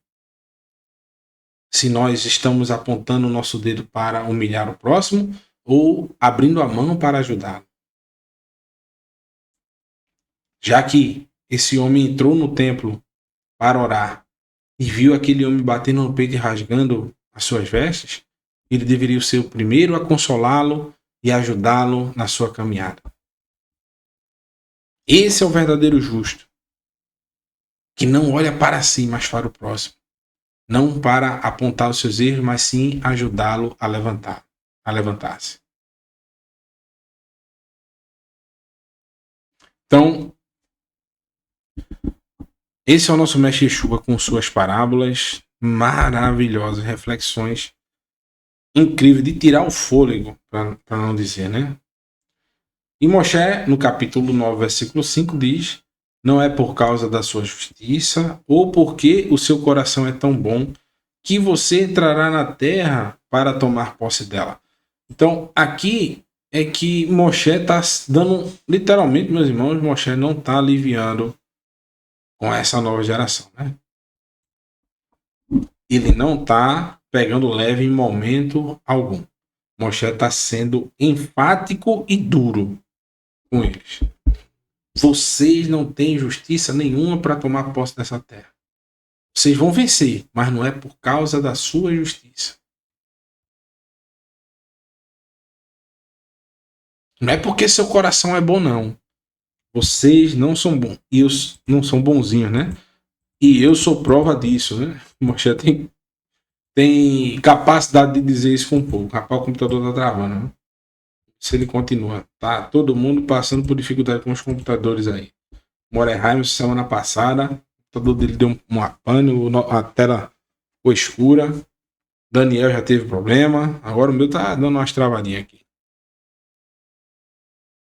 Se nós estamos apontando o nosso dedo para humilhar o próximo ou abrindo a mão para ajudá-lo. Já que esse homem entrou no templo para orar e viu aquele homem batendo no peito e rasgando as suas vestes, ele deveria ser o primeiro a consolá-lo e ajudá-lo na sua caminhada. Esse é o verdadeiro justo, que não olha para si, mas para o próximo. Não para apontar os seus erros, mas sim ajudá-lo a levantar-se. Então, esse é o nosso Mestre Yeshua com suas parábolas maravilhosas, reflexões incríveis de tirar o fôlego, para não dizer, né? E Moshe, no capítulo 9, versículo 5, diz: não é por causa da sua justiça ou porque o seu coração é tão bom que você entrará na terra para tomar posse dela. Então, aqui é que Moshe está dando, literalmente, meus irmãos, Moshe não está aliviando com essa nova geração, né? Ele não está pegando leve em momento algum. Moshe está sendo enfático e duro com eles. Vocês não têm justiça nenhuma para tomar posse dessa terra. Vocês vão vencer, mas não é por causa da sua justiça. Não é porque seu coração é bom, não. Vocês não são bons. E não são bonzinhos, né? E eu sou prova disso, né? Moshe tem capacidade de dizer isso com o povo. Rapaz, o computador tá travando, né? Se ele continua. Tá todo mundo passando por dificuldade com os computadores aí. Moreheim, semana passada, o computador dele deu uma pane, a tela ficou escura. Daniel já teve problema. Agora o meu tá dando umas travadinhas aqui.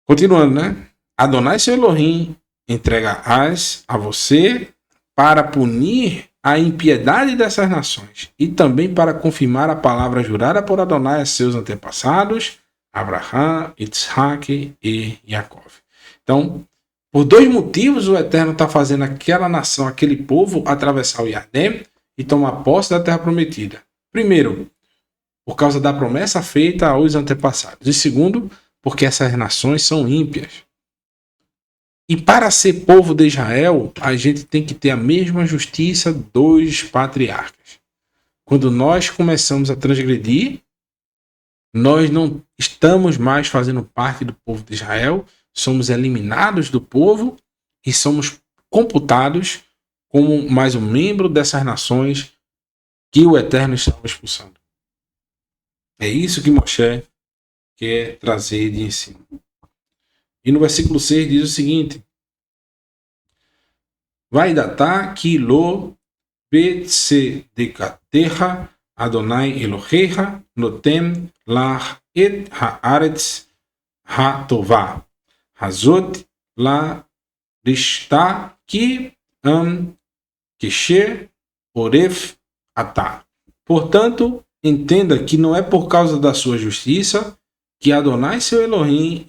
Continuando, né? Adonai seu Elohim entrega a você para punir a impiedade dessas nações e também para confirmar a palavra jurada por Adonai a seus antepassados, Abraham, Isaac e Jacó. Então, por dois motivos o Eterno está fazendo aquela nação, aquele povo, atravessar o Iardém e tomar posse da terra prometida. Primeiro, por causa da promessa feita aos antepassados. E segundo, porque essas nações são ímpias. E para ser povo de Israel, a gente tem que ter a mesma justiça dos patriarcas. Quando nós começamos a transgredir, nós não estamos mais fazendo parte do povo de Israel, somos eliminados do povo e somos computados como mais um membro dessas nações que o Eterno estava expulsando. É isso que Moshe quer trazer de ensino. E no versículo 6 diz o seguinte: vai datar que lo betzedecaterra Adonai Elohecha notem la et haaretz ha-tová hazot la rishta ki kesher oref atá. Portanto, entenda que não é por causa da sua justiça que Adonai seu Elohim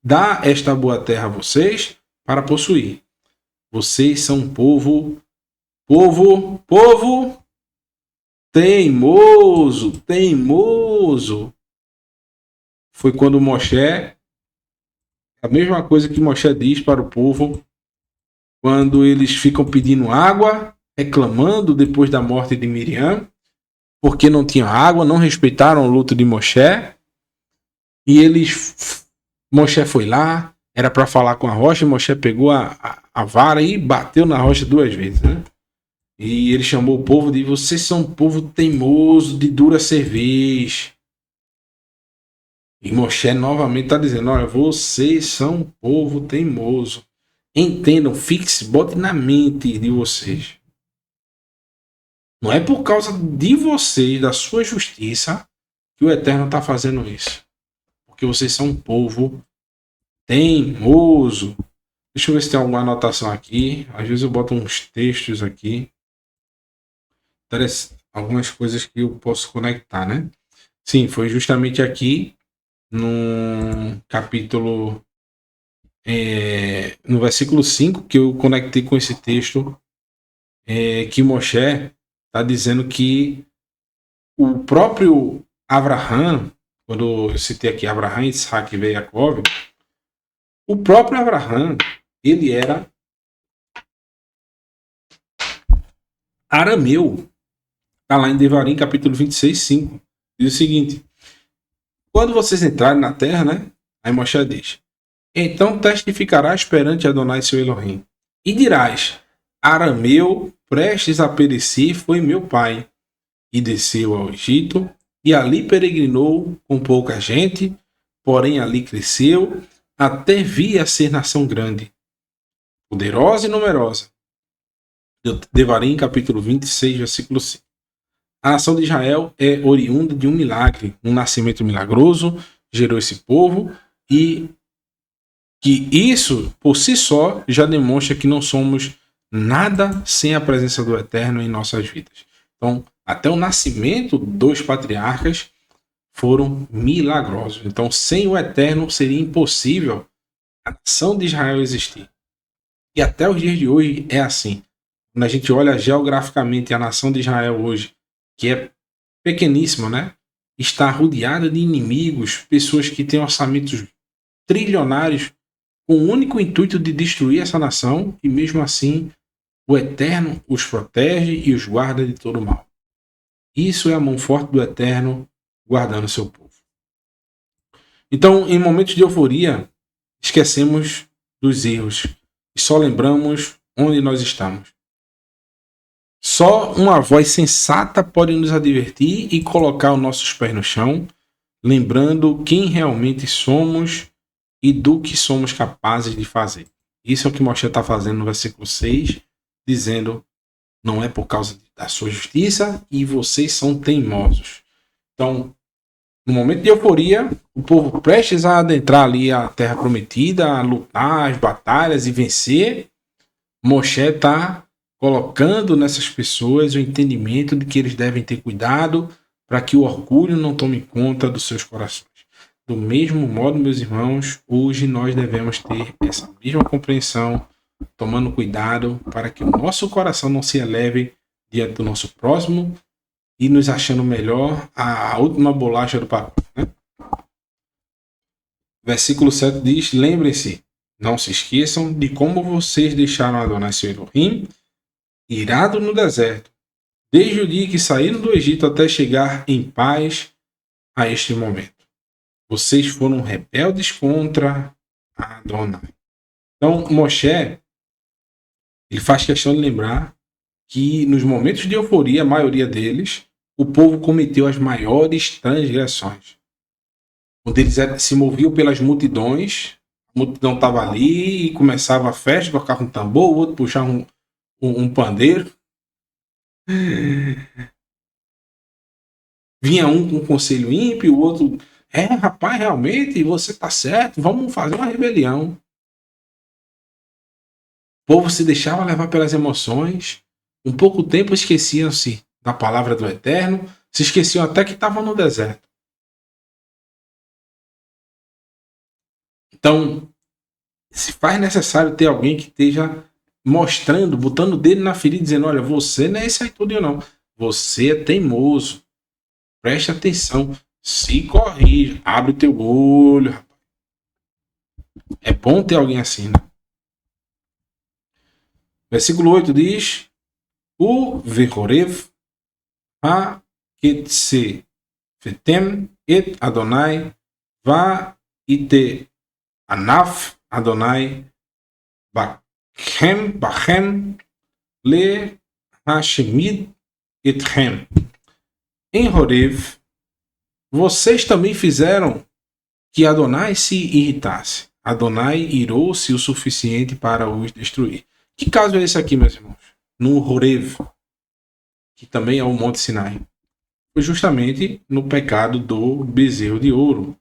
dá esta boa terra a vocês para possuir. Vocês são um povo teimoso. Foi quando Moshe, a mesma coisa que Moshe diz para o povo, quando eles ficam pedindo água, reclamando depois da morte de Miriam, porque não tinham água, não respeitaram o luto de Moshe, e Moshe foi lá, era para falar com a rocha, e Moshe pegou a vara e bateu na rocha 2 vezes, né? E ele chamou o povo de: vocês são um povo teimoso, de dura cerveja. E Moshe novamente está dizendo: olha, vocês são um povo teimoso. Entendam, fixe, bote na mente de vocês. Não é por causa de vocês, da sua justiça, que o Eterno está fazendo isso. Porque vocês são um povo teimoso. Deixa eu ver se tem alguma anotação aqui. Às vezes eu boto uns textos aqui. Algumas coisas que eu posso conectar, né? Sim, foi justamente aqui no capítulo, no versículo 5, que eu conectei com esse texto, que Moshe está dizendo que o próprio Abraham, quando eu citei aqui Abraham, Isaac e Jacob, o próprio Abraham, ele era arameu. Está lá em Devarim, capítulo 26, 5. Diz o seguinte: quando vocês entrarem na terra, né? Aí Moshe diz: então testificarás perante Adonai seu Elohim, e dirás: arameu, prestes a perecer, foi meu pai, e desceu ao Egito, e ali peregrinou com pouca gente, porém ali cresceu, até vir a ser nação grande, poderosa e numerosa. Devarim, capítulo 26, versículo 5. A nação de Israel é oriunda de um milagre, um nascimento milagroso, gerou esse povo, e que isso, por si só, já demonstra que não somos nada sem a presença do Eterno em nossas vidas. Então, até o nascimento dos patriarcas foram milagrosos. Então, sem o Eterno seria impossível a nação de Israel existir. E até os dias de hoje é assim. Quando a gente olha geograficamente a nação de Israel hoje, que é pequeníssima, né? Está rodeada de inimigos, pessoas que têm orçamentos trilionários, com o único intuito de destruir essa nação, e mesmo assim o Eterno os protege e os guarda de todo mal. Isso é a mão forte do Eterno guardando seu povo. Então, em momentos de euforia, esquecemos dos erros e só lembramos onde nós estamos. Só uma voz sensata pode nos advertir e colocar os nossos pés no chão, lembrando quem realmente somos e do que somos capazes de fazer. Isso é o que Moshe está fazendo no versículo 6, dizendo: não é por causa da sua justiça e vocês são teimosos. Então, no momento de euforia, o povo prestes a adentrar ali a terra prometida, a lutar as batalhas e vencer, Moshe está colocando nessas pessoas o entendimento de que eles devem ter cuidado para que o orgulho não tome conta dos seus corações. Do mesmo modo, meus irmãos, hoje nós devemos ter essa mesma compreensão, tomando cuidado para que o nosso coração não se eleve diante do nosso próximo e nos achando melhor a última bolacha do pacote, né? Versículo 7 diz: lembrem-se, não se esqueçam de como vocês deixaram Adonai seu Elohim irado no deserto, desde o dia que saíram do Egito até chegar em paz a este momento. Vocês foram rebeldes contra Adonai. Então, Moshe, ele faz questão de lembrar que nos momentos de euforia, a maioria deles, o povo cometeu as maiores transgressões. Quando eles se moviam pelas multidões, a multidão estava ali e começava a festa, tocava um tambor, o outro puxava um pandeiro. Vinha um com um conselho ímpio, o outro: rapaz, realmente, você está certo, vamos fazer uma rebelião. O povo se deixava levar pelas emoções. Um pouco tempo esqueciam-se da palavra do Eterno, se esqueciam até que estavam no deserto. Então, se faz necessário ter alguém que esteja mostrando, botando o dedo na ferida, dizendo: olha, você não é esse aí tudo não. Você é teimoso. Preste atenção. Se corrija. Abre o teu olho, rapaz. É bom ter alguém assim, né? Versículo 8 diz: o Vehorev ha ketse fetem et Adonai va ite anaf Adonai Bachem Le Hashemid Etchem. Em Horev, vocês também fizeram que Adonai se irritasse. Adonai irou-se o suficiente para os destruir. Que caso é esse aqui, meus irmãos? No Horev, que também é o Monte Sinai. Foi justamente no pecado do bezerro de ouro.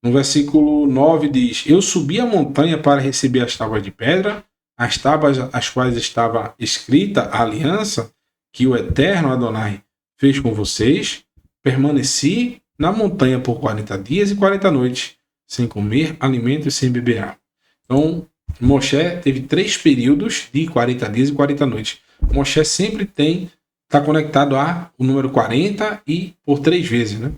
No versículo 9 diz: Eu subi a montanha para receber as tábuas de pedra, as tábuas as quais estava escrita a aliança que o eterno Adonai fez com vocês. Permaneci na montanha por 40 dias e 40 noites, sem comer alimento e sem beber água. Então, Moshe teve 3 períodos de 40 dias e 40 noites. Moshe sempre está conectado a o número 40 e por 3 vezes, né?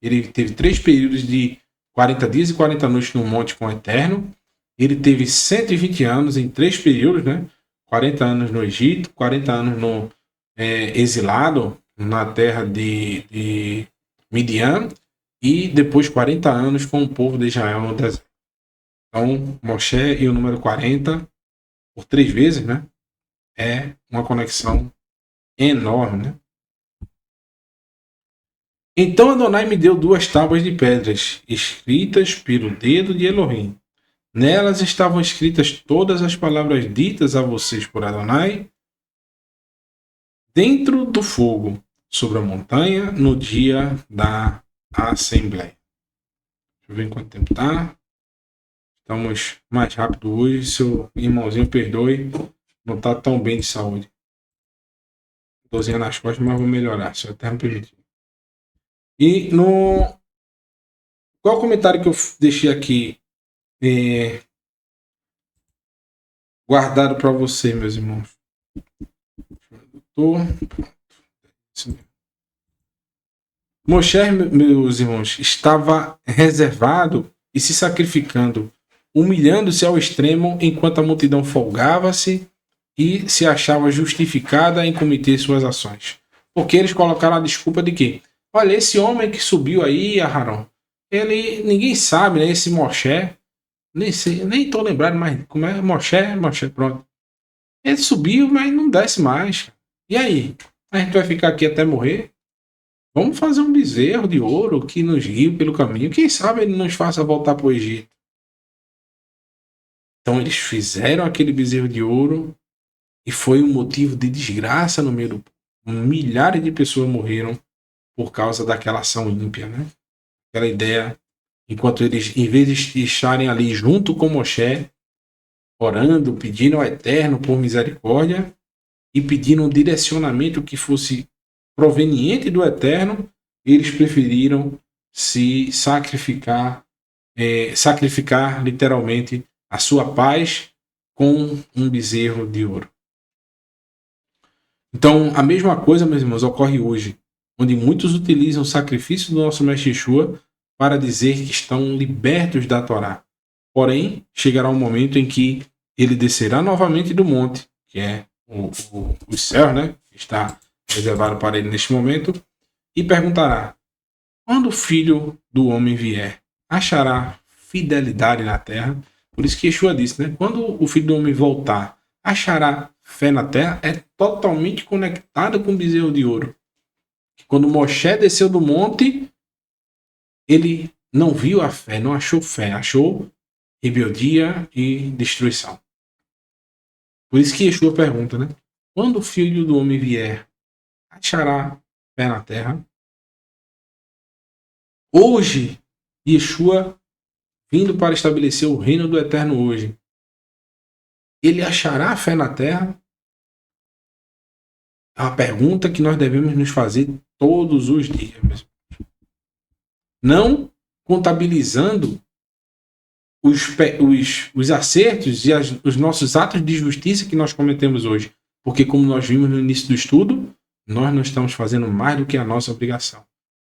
Ele teve 3 períodos de 40 dias e 40 noites no monte com o Eterno. Ele teve 120 anos em 3 períodos, né? 40 anos no Egito, 40 anos no exilado na terra de Midian e depois 40 anos com o povo de Israel no deserto. Então, Moshe e o número 40 por 3 vezes, né? É uma conexão enorme, né? Então Adonai me deu 2 tábuas de pedras, escritas pelo dedo de Elohim. Nelas estavam escritas todas as palavras ditas a vocês por Adonai dentro do fogo, sobre a montanha, no dia da Assembleia. Deixa eu ver quanto tempo tá. Estamos mais rápido hoje. Seu irmãozinho, perdoe, não está tão bem de saúde. Dorzinha nas costas, mas vou melhorar, se o Eterno permitir. E no... Qual é o comentário que eu deixei aqui guardado para você, meus irmãos? Moshe, meus irmãos, estava reservado e se sacrificando, humilhando-se ao extremo enquanto a multidão folgava-se e se achava justificada em cometer suas ações. Porque eles colocaram a desculpa de que, olha, esse homem que subiu aí, Aharon, ninguém sabe, né? Esse Moshe, nem sei, nem tô lembrado mais como é Moshe, pronto. Ele subiu, mas não desce mais. E aí? A gente vai ficar aqui até morrer? Vamos fazer um bezerro de ouro que nos guie pelo caminho. Quem sabe ele nos faça voltar para o Egito. Então eles fizeram aquele bezerro de ouro e foi um motivo de desgraça no meio do povo. Milhares de pessoas morreram por causa daquela ação ímpia, né? Aquela ideia, enquanto eles, em vez de estarem ali junto com Moshe, orando, pedindo ao Eterno por misericórdia e pedindo um direcionamento que fosse proveniente do Eterno, eles preferiram se sacrificar, sacrificar literalmente a sua paz com um bezerro de ouro. Então, a mesma coisa, meus irmãos, ocorre hoje, onde muitos utilizam o sacrifício do nosso Mestre Yeshua para dizer que estão libertos da Torá. Porém, chegará um momento em que ele descerá novamente do monte, que é o céu, né? Que está reservado para ele neste momento, e perguntará: quando o Filho do Homem vier, achará fidelidade na terra? Por isso que Yeshua disse, né? Quando o Filho do Homem voltar, achará fé na terra? É totalmente conectado com o bezerro de ouro. Quando Moshe desceu do monte, ele não viu a fé, não achou fé, achou rebeldia e destruição. Por isso que Yeshua pergunta, né? Quando o Filho do Homem vier, achará fé na terra? Hoje, Yeshua, vindo para estabelecer o reino do Eterno hoje, ele achará fé na terra? É uma pergunta que nós devemos nos fazer todos os dias. Não contabilizando os acertos e os nossos atos de justiça que nós cometemos hoje. Porque, como nós vimos no início do estudo, nós não estamos fazendo mais do que a nossa obrigação.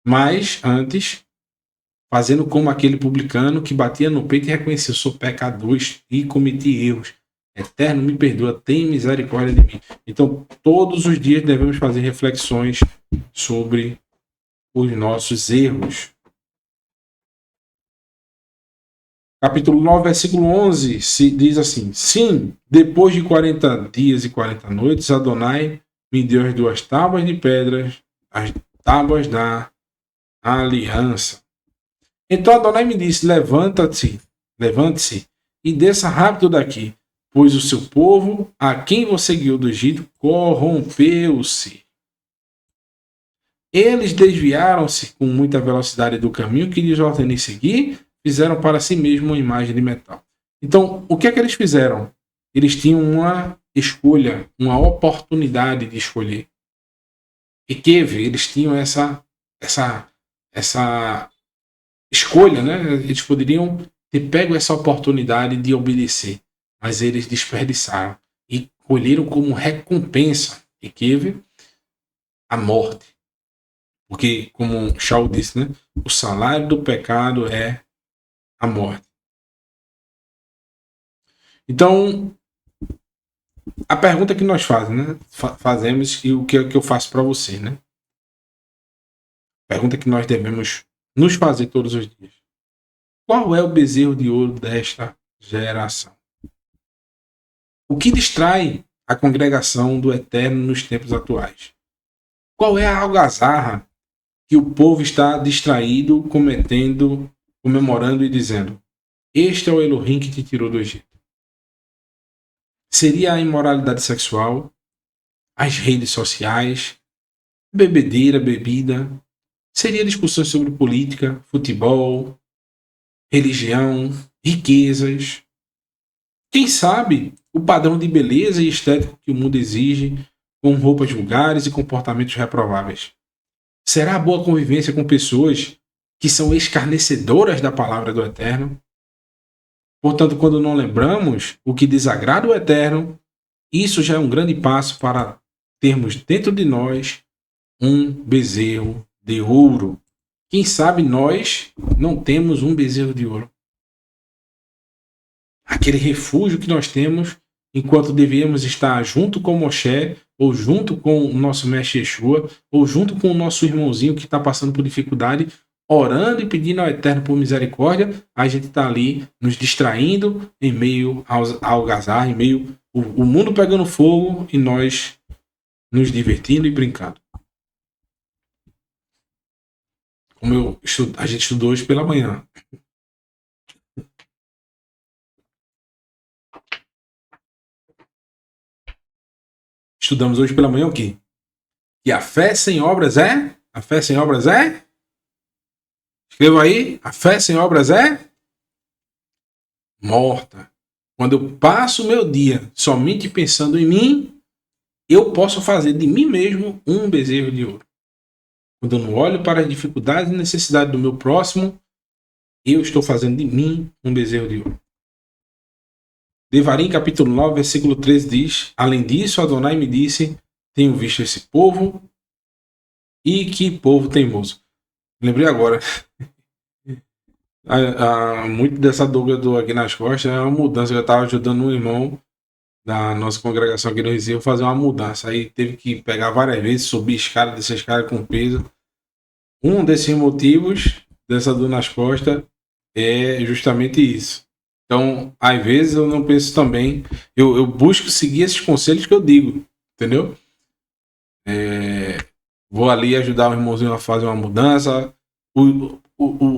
Mas, antes, fazendo como aquele publicano que batia no peito e reconhecia: sou pecador e cometi erros. Eterno, me perdoa, tem misericórdia de mim. Então, todos os dias devemos fazer reflexões sobre os nossos erros. Capítulo 9, versículo 11, diz assim: Sim, depois de 40 dias e 40 noites, Adonai me deu as 2 tábuas de pedras, as tábuas da aliança. Então Adonai me disse: levante-se e desça rápido daqui, pois o seu povo, a quem você guiou do Egito, corrompeu-se. Eles desviaram-se com muita velocidade do caminho que lhes ordenei seguir, fizeram para si mesmo uma imagem de metal. Então, o que é que eles fizeram? Eles tinham uma escolha, uma oportunidade de escolher. E eles tinham essa escolha, né? Eles poderiam ter pego essa oportunidade de obedecer, mas eles desperdiçaram e colheram como recompensa, a morte. Porque, como Shaul disse, né? O salário do pecado é a morte. Então, a pergunta que nós fazemos e o que eu faço para você, né? Pergunta que nós devemos nos fazer todos os dias. Qual é o bezerro de ouro desta geração? O que distrai a congregação do Eterno nos tempos atuais? Qual é a algazarra que o povo está distraído, comemorando e dizendo: este é o Elohim que te tirou do Egito? Seria a imoralidade sexual, as redes sociais, bebedeira, bebida? Seria discussões sobre política, futebol, religião, riquezas? Quem sabe o padrão de beleza e estético que o mundo exige, com roupas vulgares e comportamentos reprováveis? Será a boa convivência com pessoas que são escarnecedoras da palavra do Eterno? Portanto, quando não lembramos o que desagrada o Eterno, isso já é um grande passo para termos dentro de nós um bezerro de ouro. Quem sabe nós não temos um bezerro de ouro? Aquele refúgio que nós temos enquanto devíamos estar junto com Moshe, ou junto com o nosso mestre Yeshua, ou junto com o nosso irmãozinho que está passando por dificuldade, orando e pedindo ao Eterno por misericórdia, a gente está ali nos distraindo em meio ao algazarra, em meio o mundo pegando fogo e nós nos divertindo e brincando. Como a gente estudou hoje pela manhã. Estudamos hoje pela manhã o quê? Que a fé sem obras é? A fé sem obras é? Escreva aí. A fé sem obras é? Morta. Quando eu passo o meu dia somente pensando em mim, eu posso fazer de mim mesmo um bezerro de ouro. Quando eu não olho para as dificuldades e necessidades do meu próximo, eu estou fazendo de mim um bezerro de ouro. Devarim, capítulo 9, versículo 13 diz: além disso, Adonai me disse: tenho visto esse povo, e que povo teimoso. Lembrei agora. Muito dessa dúvida do aqui nas costas é uma mudança. Eu estava ajudando um irmão da nossa congregação aqui no Recife a fazer uma mudança. Aí teve que pegar várias vezes, subir escada, descer escada com peso. Um desses motivos dessa dor nas costas é justamente isso. Então, às vezes eu não penso também, eu busco seguir esses conselhos que eu digo, entendeu? Vou ali ajudar o irmãozinho a fazer uma mudança,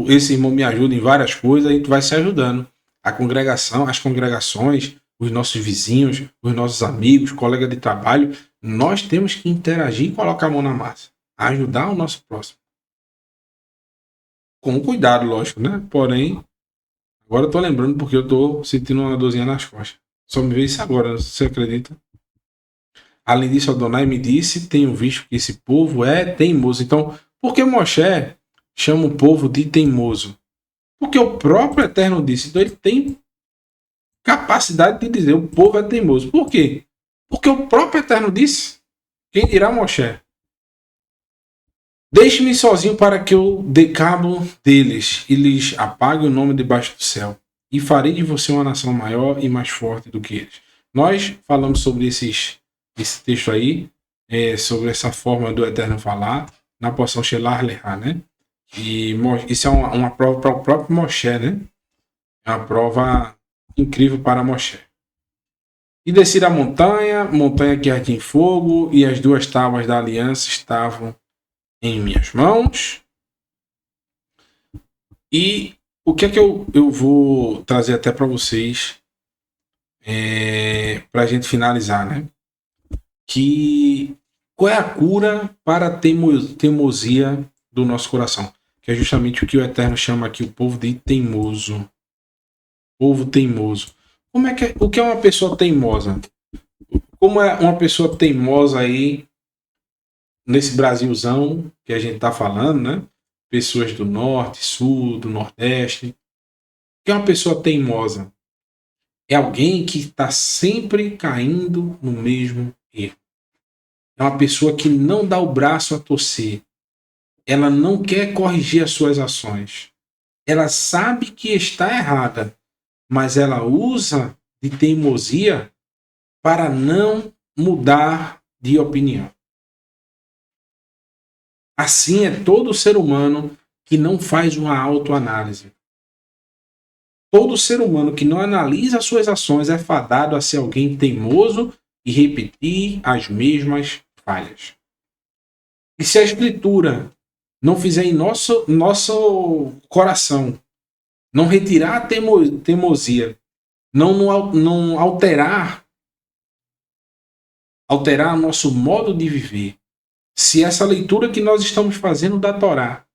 esse irmão me ajuda em várias coisas, a gente vai se ajudando. A congregação, as congregações, os nossos vizinhos, os nossos amigos, colegas de trabalho, nós temos que interagir e colocar a mão na massa, ajudar o nosso próximo. Com cuidado, lógico, né? Porém, agora eu tô lembrando porque eu tô sentindo uma dorzinha nas costas. Só me veio isso agora, você acredita? Além disso, Adonai me disse: tenho visto que esse povo é teimoso. Então, por que Moshe chama o povo de teimoso? Porque o próprio Eterno disse. Então, ele tem capacidade de dizer: o povo é teimoso. Por quê? Porque o próprio Eterno disse. Quem dirá Moshe? Deixe-me sozinho para que eu dê cabo deles e lhes apague o nome debaixo do céu. E farei de você uma nação maior e mais forte do que eles. Nós falamos sobre esse texto aí, sobre essa forma do Eterno falar, na porção Shelar Lehá, né? E isso é uma prova para o próprio Moshe, né? É uma prova incrível para Moshe. E desci da montanha que ardia em fogo, e as 2 tábuas da aliança estavam em minhas mãos. E o que é que eu vou trazer até para vocês, para a gente finalizar, né? Que qual é a cura para a teimosia do nosso coração? Que é justamente o que o Eterno chama aqui o povo de teimoso. Povo teimoso. O que é uma pessoa teimosa? Como é uma pessoa teimosa aí nesse Brasilzão que a gente tá falando, né? Pessoas do norte, sul, do nordeste. O que é uma pessoa teimosa? É alguém que está sempre caindo no mesmo erro. É uma pessoa que não dá o braço a torcer. Ela não quer corrigir as suas ações. Ela sabe que está errada, mas ela usa de teimosia para não mudar de opinião. Assim é todo ser humano que não faz uma autoanálise. Todo ser humano que não analisa as suas ações é fadado a ser alguém teimoso e repetir as mesmas falhas. E se a Escritura não fizer em nosso coração, não retirar a teimosia, não alterar nosso modo de viver, se essa leitura que nós estamos fazendo da Torá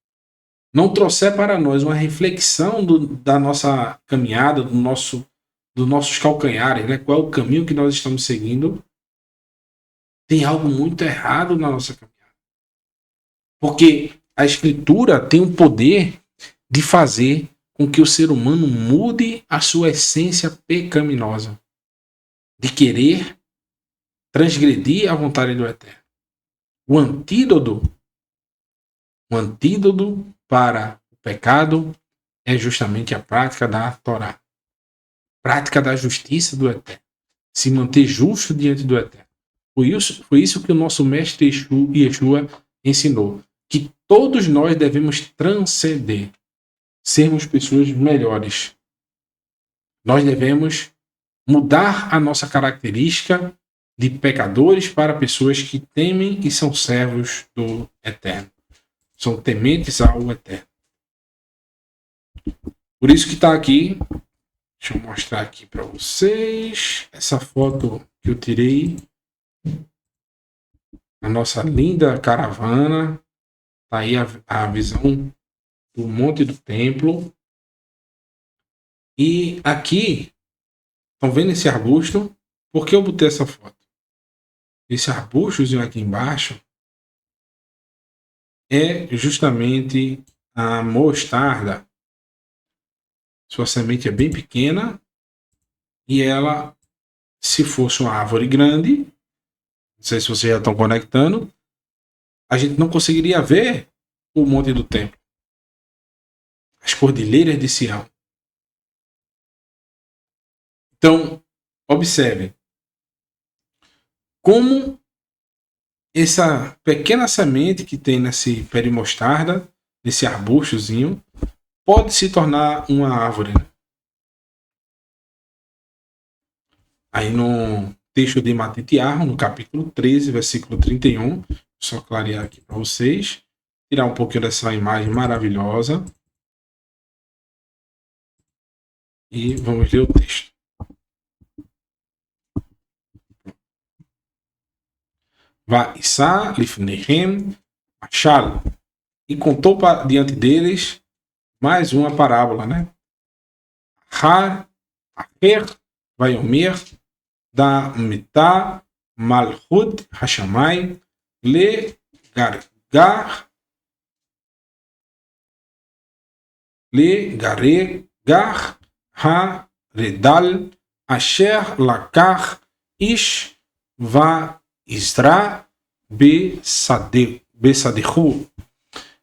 não trouxer para nós uma reflexão da nossa caminhada, dos nossos calcanhares, né? Qual é o caminho que nós estamos seguindo, tem algo muito errado na nossa caminhada. Porque a Escritura tem o poder de fazer com que o ser humano mude a sua essência pecaminosa, de querer transgredir a vontade do Eterno. O antídoto para o pecado é justamente a prática da Torá, prática da justiça do Eterno, se manter justo diante do Eterno. Foi isso que o nosso mestre Yeshua ensinou, que todos nós devemos transcender, sermos pessoas melhores. Nós devemos mudar a nossa característica de pecadores para pessoas que temem e são servos do Eterno. São tementes ao Eterno. Por isso que está aqui, deixa eu mostrar aqui para vocês, essa foto que eu tirei, a nossa linda caravana, está aí a visão do Monte do Templo. E aqui, estão vendo esse arbusto? Por que eu botei essa foto? Esse arbustozinho aqui embaixo é justamente a mostarda. Sua semente é bem pequena e ela, se fosse uma árvore grande, não sei se vocês já estão conectando, a gente não conseguiria ver o Monte do Templo, as cordilheiras de Sião. Então, observem como essa pequena semente que tem nesse pé de mostarda, nesse arbustozinho, pode se tornar uma árvore. Aí no texto de Matitiarro, no capítulo 13, versículo 31, só clarear aqui para vocês, tirar um pouquinho dessa imagem maravilhosa e vamos ler o texto. Va'isa lifnehem mashal, e contou diante deles mais uma parábola, né? Aher vayomer da mitá malchut hashamai le garegar ha-redal asher lakach ish va-isra besadehu.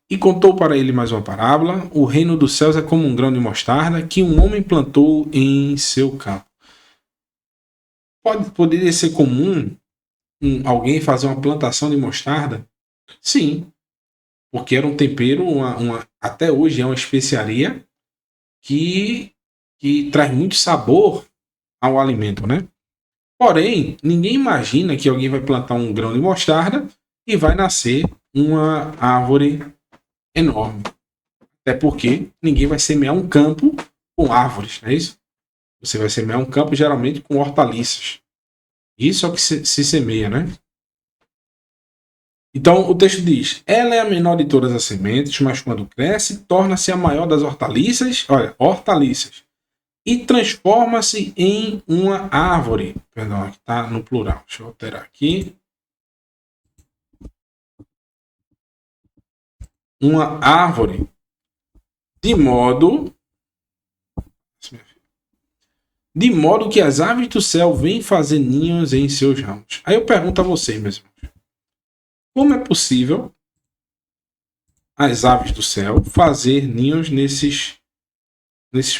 E contou para ele mais uma parábola: o reino dos céus é como um grão de mostarda que um homem plantou em seu campo. Poderia ser comum alguém fazer uma plantação de mostarda? Sim, porque era um tempero, até hoje é uma especiaria que que traz muito sabor ao alimento, né? Porém, ninguém imagina que alguém vai plantar um grão de mostarda e vai nascer uma árvore enorme. Até porque ninguém vai semear um campo com árvores, não é isso? Você vai semear um campo geralmente com hortaliças. Isso é o que se semeia, né? Então o texto diz: ela é a menor de todas as sementes, mas quando cresce, torna-se a maior das hortaliças. Olha, hortaliças. E transforma-se em uma árvore. Perdão, aqui está no plural. Deixa eu alterar aqui. Uma árvore. De modo que as aves do céu vêm fazer ninhos em seus ramos. Aí eu pergunto a vocês, meus irmãos. Como é possível as aves do céu fazer ninhos nesses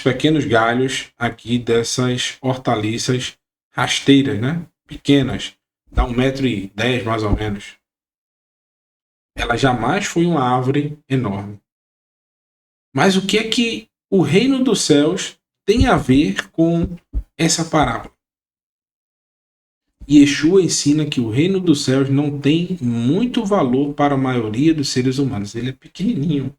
pequenos galhos aqui dessas hortaliças rasteiras, né? Pequenas, dá 1,10 m mais ou menos. Ela jamais foi uma árvore enorme. Mas o que é que o reino dos céus tem a ver com essa parábola? Yeshua ensina que o reino dos céus não tem muito valor para a maioria dos seres humanos. Ele é pequenininho.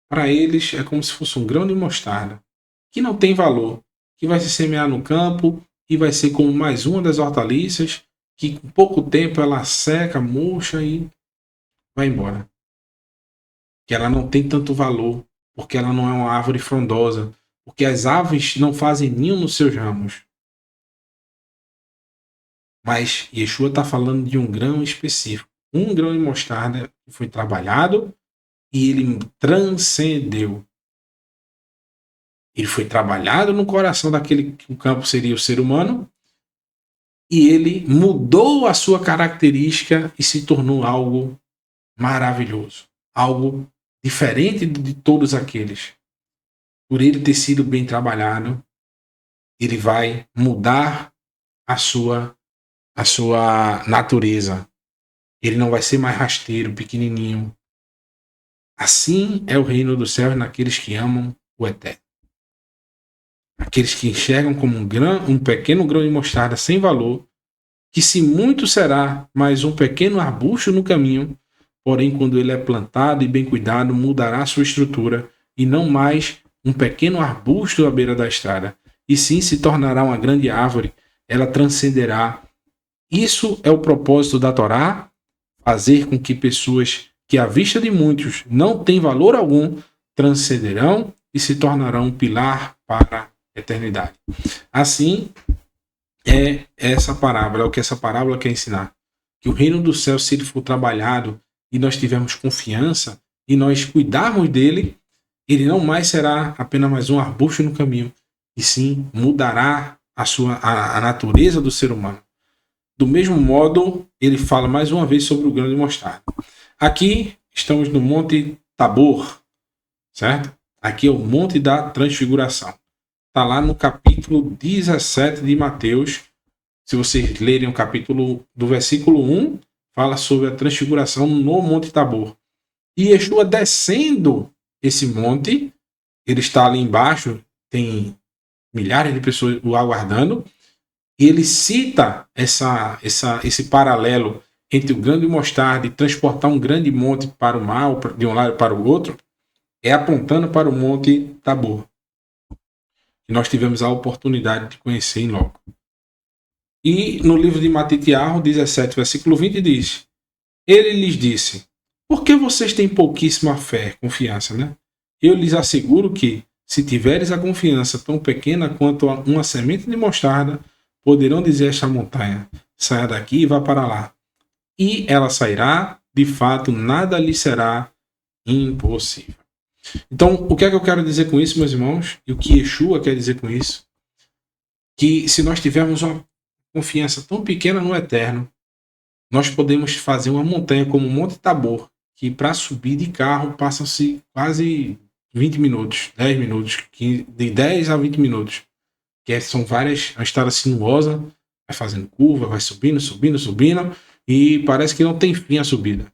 Para eles é como se fosse um grão de mostarda, que não tem valor, que vai se semear no campo e vai ser como mais uma das hortaliças, que com pouco tempo ela seca, murcha e vai embora. Que ela não tem tanto valor, porque ela não é uma árvore frondosa, porque as aves não fazem ninho nos seus ramos. Mas Yeshua está falando de um grão específico. Um grão de mostarda que foi trabalhado e ele transcendeu. Ele foi trabalhado no coração daquele que o campo seria o ser humano e ele mudou a sua característica e se tornou algo maravilhoso. Algo diferente de todos aqueles. Por ele ter sido bem trabalhado, ele vai mudar a sua natureza. Ele não vai ser mais rasteiro, pequenininho. Assim é o reino dos céus naqueles que amam o eterno. Aqueles que enxergam como um pequeno grão de mostarda sem valor, que se muito será, mas um pequeno arbusto no caminho, porém quando ele é plantado e bem cuidado, mudará sua estrutura, e não mais um pequeno arbusto à beira da estrada, e sim se tornará uma grande árvore, ela transcenderá. Isso é o propósito da Torá, fazer com que pessoas que à vista de muitos não têm valor algum, transcenderão e se tornarão um pilar para a eternidade. Assim é essa parábola, é o que essa parábola quer ensinar. Que o reino do céu, se ele for trabalhado e nós tivermos confiança e nós cuidarmos dele, ele não mais será apenas mais um arbusto no caminho, e sim mudará a natureza do ser humano. Do mesmo modo, ele fala mais uma vez sobre o grão de mostarda. Aqui estamos no Monte Tabor, certo? Aqui é o Monte da Transfiguração. Está lá no capítulo 17 de Mateus. Se vocês lerem o capítulo do versículo 1, fala sobre a transfiguração no Monte Tabor. E Yeshua descendo esse monte, ele está ali embaixo, tem milhares de pessoas o aguardando, e ele cita esse paralelo entre o grão de mostarda e transportar um grande monte para o mar, de um lado para o outro, é apontando para o Monte Tabor. E nós tivemos a oportunidade de conhecer em loco. E no livro de Matitiahu, 17, versículo 20, diz: ele lhes disse: por que vocês têm pouquíssima fé, confiança, né? Eu lhes asseguro que, se tiveres a confiança tão pequena quanto uma semente de mostarda, poderão dizer a esta montanha: saia daqui e vá para lá. E ela sairá, de fato, nada lhe será impossível. Então, o que é que eu quero dizer com isso, meus irmãos? E o que Yeshua quer dizer com isso? Que se nós tivermos uma confiança tão pequena no Eterno, nós podemos fazer uma montanha como o Monte Tabor, que para subir de carro passam-se quase 20 minutos, 10 minutos, de 10 a 20 minutos. Que são várias, uma estrada sinuosa, vai fazendo curva, vai subindo, subindo, subindo, e parece que não tem fim a subida.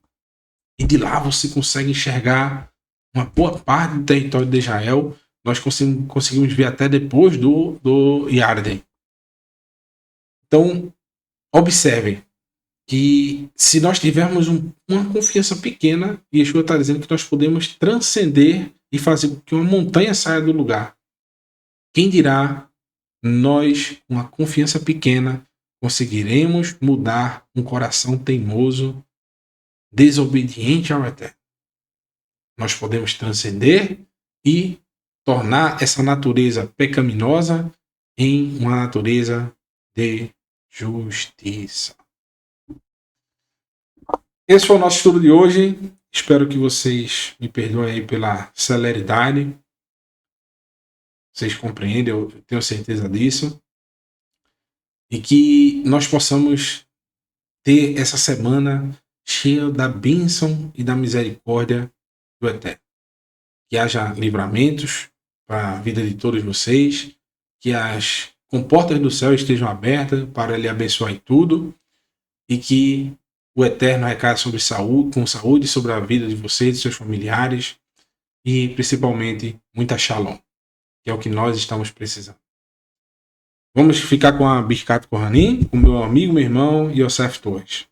E de lá você consegue enxergar uma boa parte do território de Israel, nós conseguimos ver até depois do Yarden. Então, observem que se nós tivermos uma confiança pequena, Yeshua está dizendo que nós podemos transcender e fazer com que uma montanha saia do lugar. Quem dirá, nós, com uma confiança pequena, conseguiremos mudar um coração teimoso, desobediente ao Eterno. Nós podemos transcender e tornar essa natureza pecaminosa em uma natureza de justiça. Esse foi o nosso estudo de hoje. Espero que vocês me perdoem aí pela celeridade. Vocês compreendem, eu tenho certeza disso. E que nós possamos ter essa semana cheia da bênção e da misericórdia do Eterno. Que haja livramentos para a vida de todos vocês, que as comportas do céu estejam abertas para lhe abençoar em tudo, e que o Eterno recaia sobre com saúde sobre a vida de vocês e seus familiares, e principalmente muita shalom, que é o que nós estamos precisando. Vamos ficar com a Birkat Kohanim, com meu amigo, meu irmão, Yosef Torres.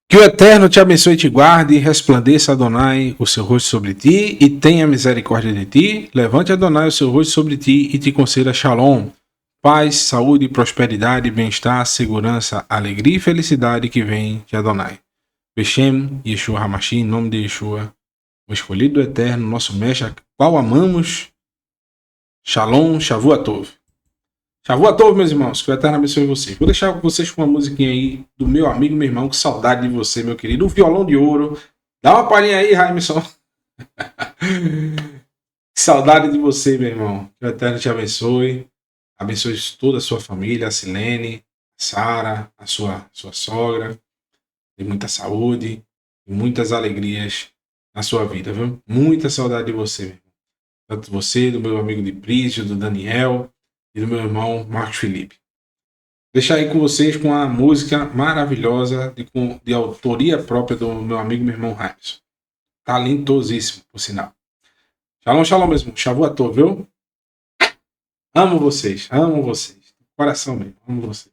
Que o Eterno te abençoe e te guarde, resplandeça Adonai o seu rosto sobre ti e tenha misericórdia de ti. Levante Adonai o seu rosto sobre ti e te conceda shalom, paz, saúde, prosperidade, bem-estar, segurança, alegria e felicidade que vem de Adonai. Beshem, Yeshua Hamashi, em nome de Yeshua, o escolhido do Eterno, nosso mestre, qual amamos. Shalom, Shavuatov. Shavuatov, meus irmãos, que o Eterno abençoe vocês. Vou deixar vocês com uma musiquinha aí do meu amigo, meu irmão, com saudade de você, meu querido. O Violão de Ouro. Dá uma palhinha aí, Raimson. Saudade de você, meu irmão. Que o Eterno te abençoe. Abençoe toda a sua família, a Silene, a Sara, a sua sogra. De muita saúde e muitas alegrias na sua vida, viu? Muita saudade de você, meu irmão. Tanto você, do meu amigo de Prígio, do Daniel e do meu irmão Marcos Felipe. Deixar aí com vocês com a música maravilhosa de autoria própria do meu amigo e meu irmão Raimson. Talentosíssimo, por sinal. Shalom, shalom mesmo. Shavuatov, viu? Amo vocês. Coração mesmo. Amo vocês.